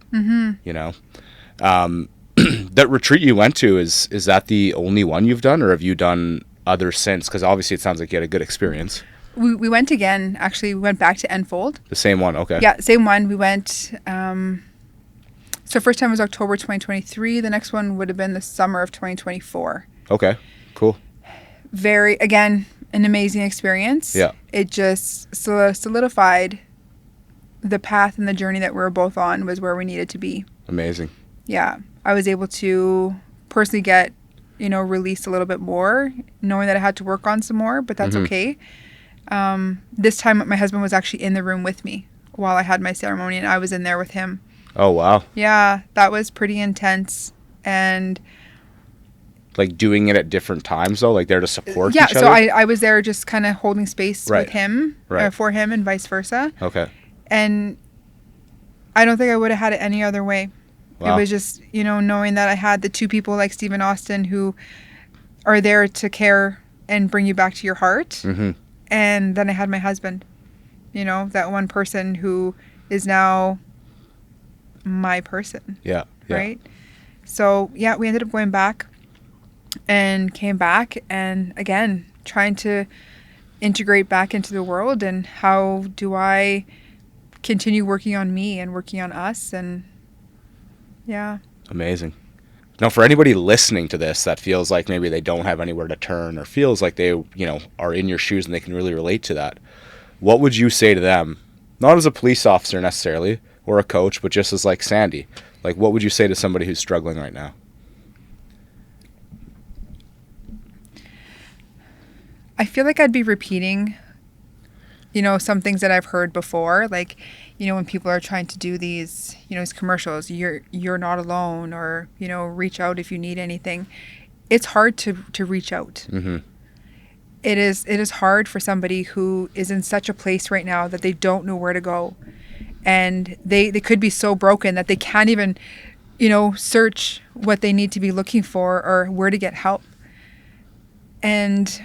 That retreat you went to, is that the only one you've done, or have you done others since? Because obviously it sounds like you had a good experience. We went again. Actually, we went back to Enfold. The same one, okay. Yeah, same one. We went, so first time was October 2023. The next one would have been the summer of 2024. Okay, cool. Again, an amazing experience. Yeah. It just solidified the path and the journey that we were both on was where we needed to be. Amazing. Yeah. I was able to personally get, released a little bit more, knowing that I had to work on some more, but that's okay. This time my husband was actually in the room with me while I had my ceremony, and I was in there with him. Oh, wow. Yeah, that was pretty intense. And Like doing it at different times though, like there to support yeah, each so other? I was there just kind of holding space Right. with him, Right. for him, and vice versa. Okay. And I don't think I would have had it any other way. Wow. It was just, knowing that I had the two people like Stephen Austin who are there to care and bring you back to your heart. Mm-hmm. And then I had my husband, that one person who is now my person. Yeah. Right? So, yeah, we ended up going back and came back and, again, trying to integrate back into the world, and how do I continue working on me and working on us, and yeah. Amazing. Now, for anybody listening to this that feels like maybe they don't have anywhere to turn, or feels like they, are in your shoes and they can really relate to that, what would you say to them? Not as a police officer necessarily, or a coach, but just as like Sande. Like, what would you say to somebody who's struggling right now? I feel like I'd be repeating, some things that I've heard before. Like, when people are trying to do these, these commercials, you're not alone, or, reach out if you need anything. It's hard to reach out. Mm-hmm. It is hard for somebody who is in such a place right now that they don't know where to go. And they could be so broken that they can't even, search what they need to be looking for or where to get help. And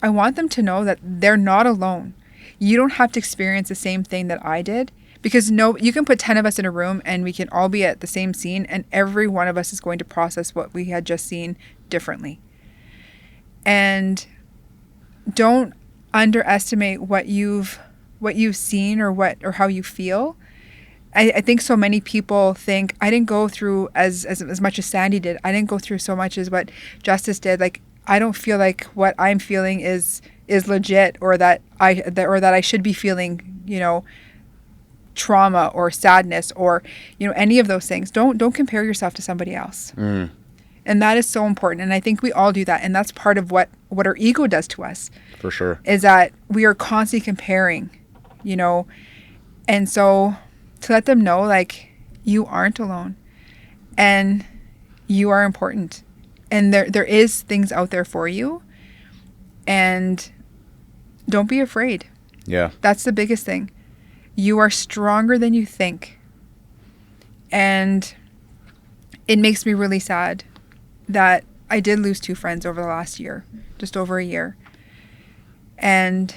I want them to know that they're not alone. You don't have to experience the same thing that I did, because you can put 10 of us in a room and we can all be at the same scene, and every one of us is going to process what we had just seen differently. And don't underestimate what you've seen, or how you feel. I think so many people think, I didn't go through as much as Sande did. I didn't go through so much as what Justice did. Like, I don't feel like what I'm feeling is legit, or that I should be feeling, trauma or sadness, or, any of those things. Don't compare yourself to somebody else. Mm. And that is so important. And I think we all do that. And that's part of what our ego does to us. For sure. Is that we are constantly comparing, And so to let them know, like, you aren't alone, and you are important. And there is things out there for you. And don't be afraid. Yeah. That's the biggest thing. You are stronger than you think. And it makes me really sad that I did lose 2 friends over the last year, just over a year. And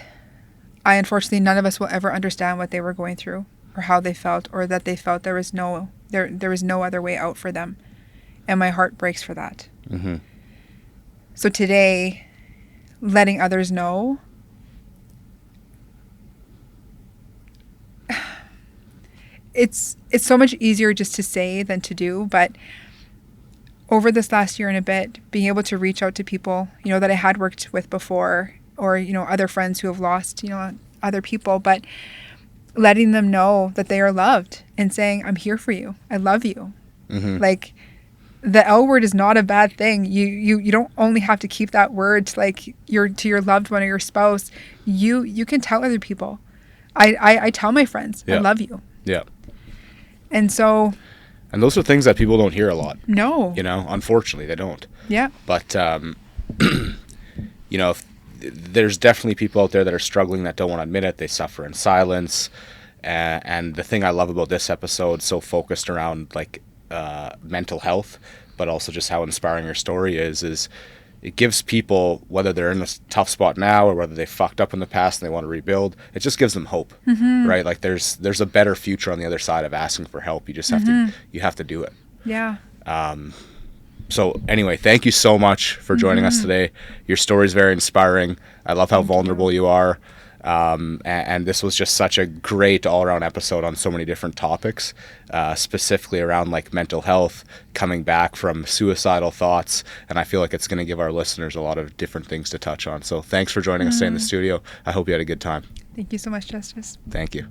unfortunately, none of us will ever understand what they were going through, or how they felt, or that they felt there was no other way out for them. And my heart breaks for that. Mm-hmm. So today, letting others know, it's so much easier just to say than to do. But over this last year and a bit, being able to reach out to people, that I had worked with before, or, other friends who have lost, other people, but letting them know that they are loved, and saying, I'm here for you. I love you. Mm-hmm. Like, the L word is not a bad thing. You don't only have to keep that word to your loved one or your spouse. You can tell other people. I tell my friends, yeah. I love you. Yeah. And so. And those are things that people don't hear a lot. No. Unfortunately, they don't. Yeah. But, if there's definitely people out there that are struggling that don't want to admit it. They suffer in silence. And the thing I love about this episode, so focused around mental health, but also just how inspiring your story is it gives people, whether they're in a tough spot now or whether they fucked up in the past and they want to rebuild, it just gives them hope, mm-hmm. right? Like there's a better future on the other side of asking for help. You just have mm-hmm. you have to do it. Yeah. So anyway, thank you so much for joining us today. Your story is very inspiring. I love how vulnerable you are. And this was just such a great all-around episode on so many different topics, specifically around mental health, coming back from suicidal thoughts. And I feel like it's going to give our listeners a lot of different things to touch on. So thanks for joining us today in the studio. I hope you had a good time. Thank you so much, Justice. Thank you.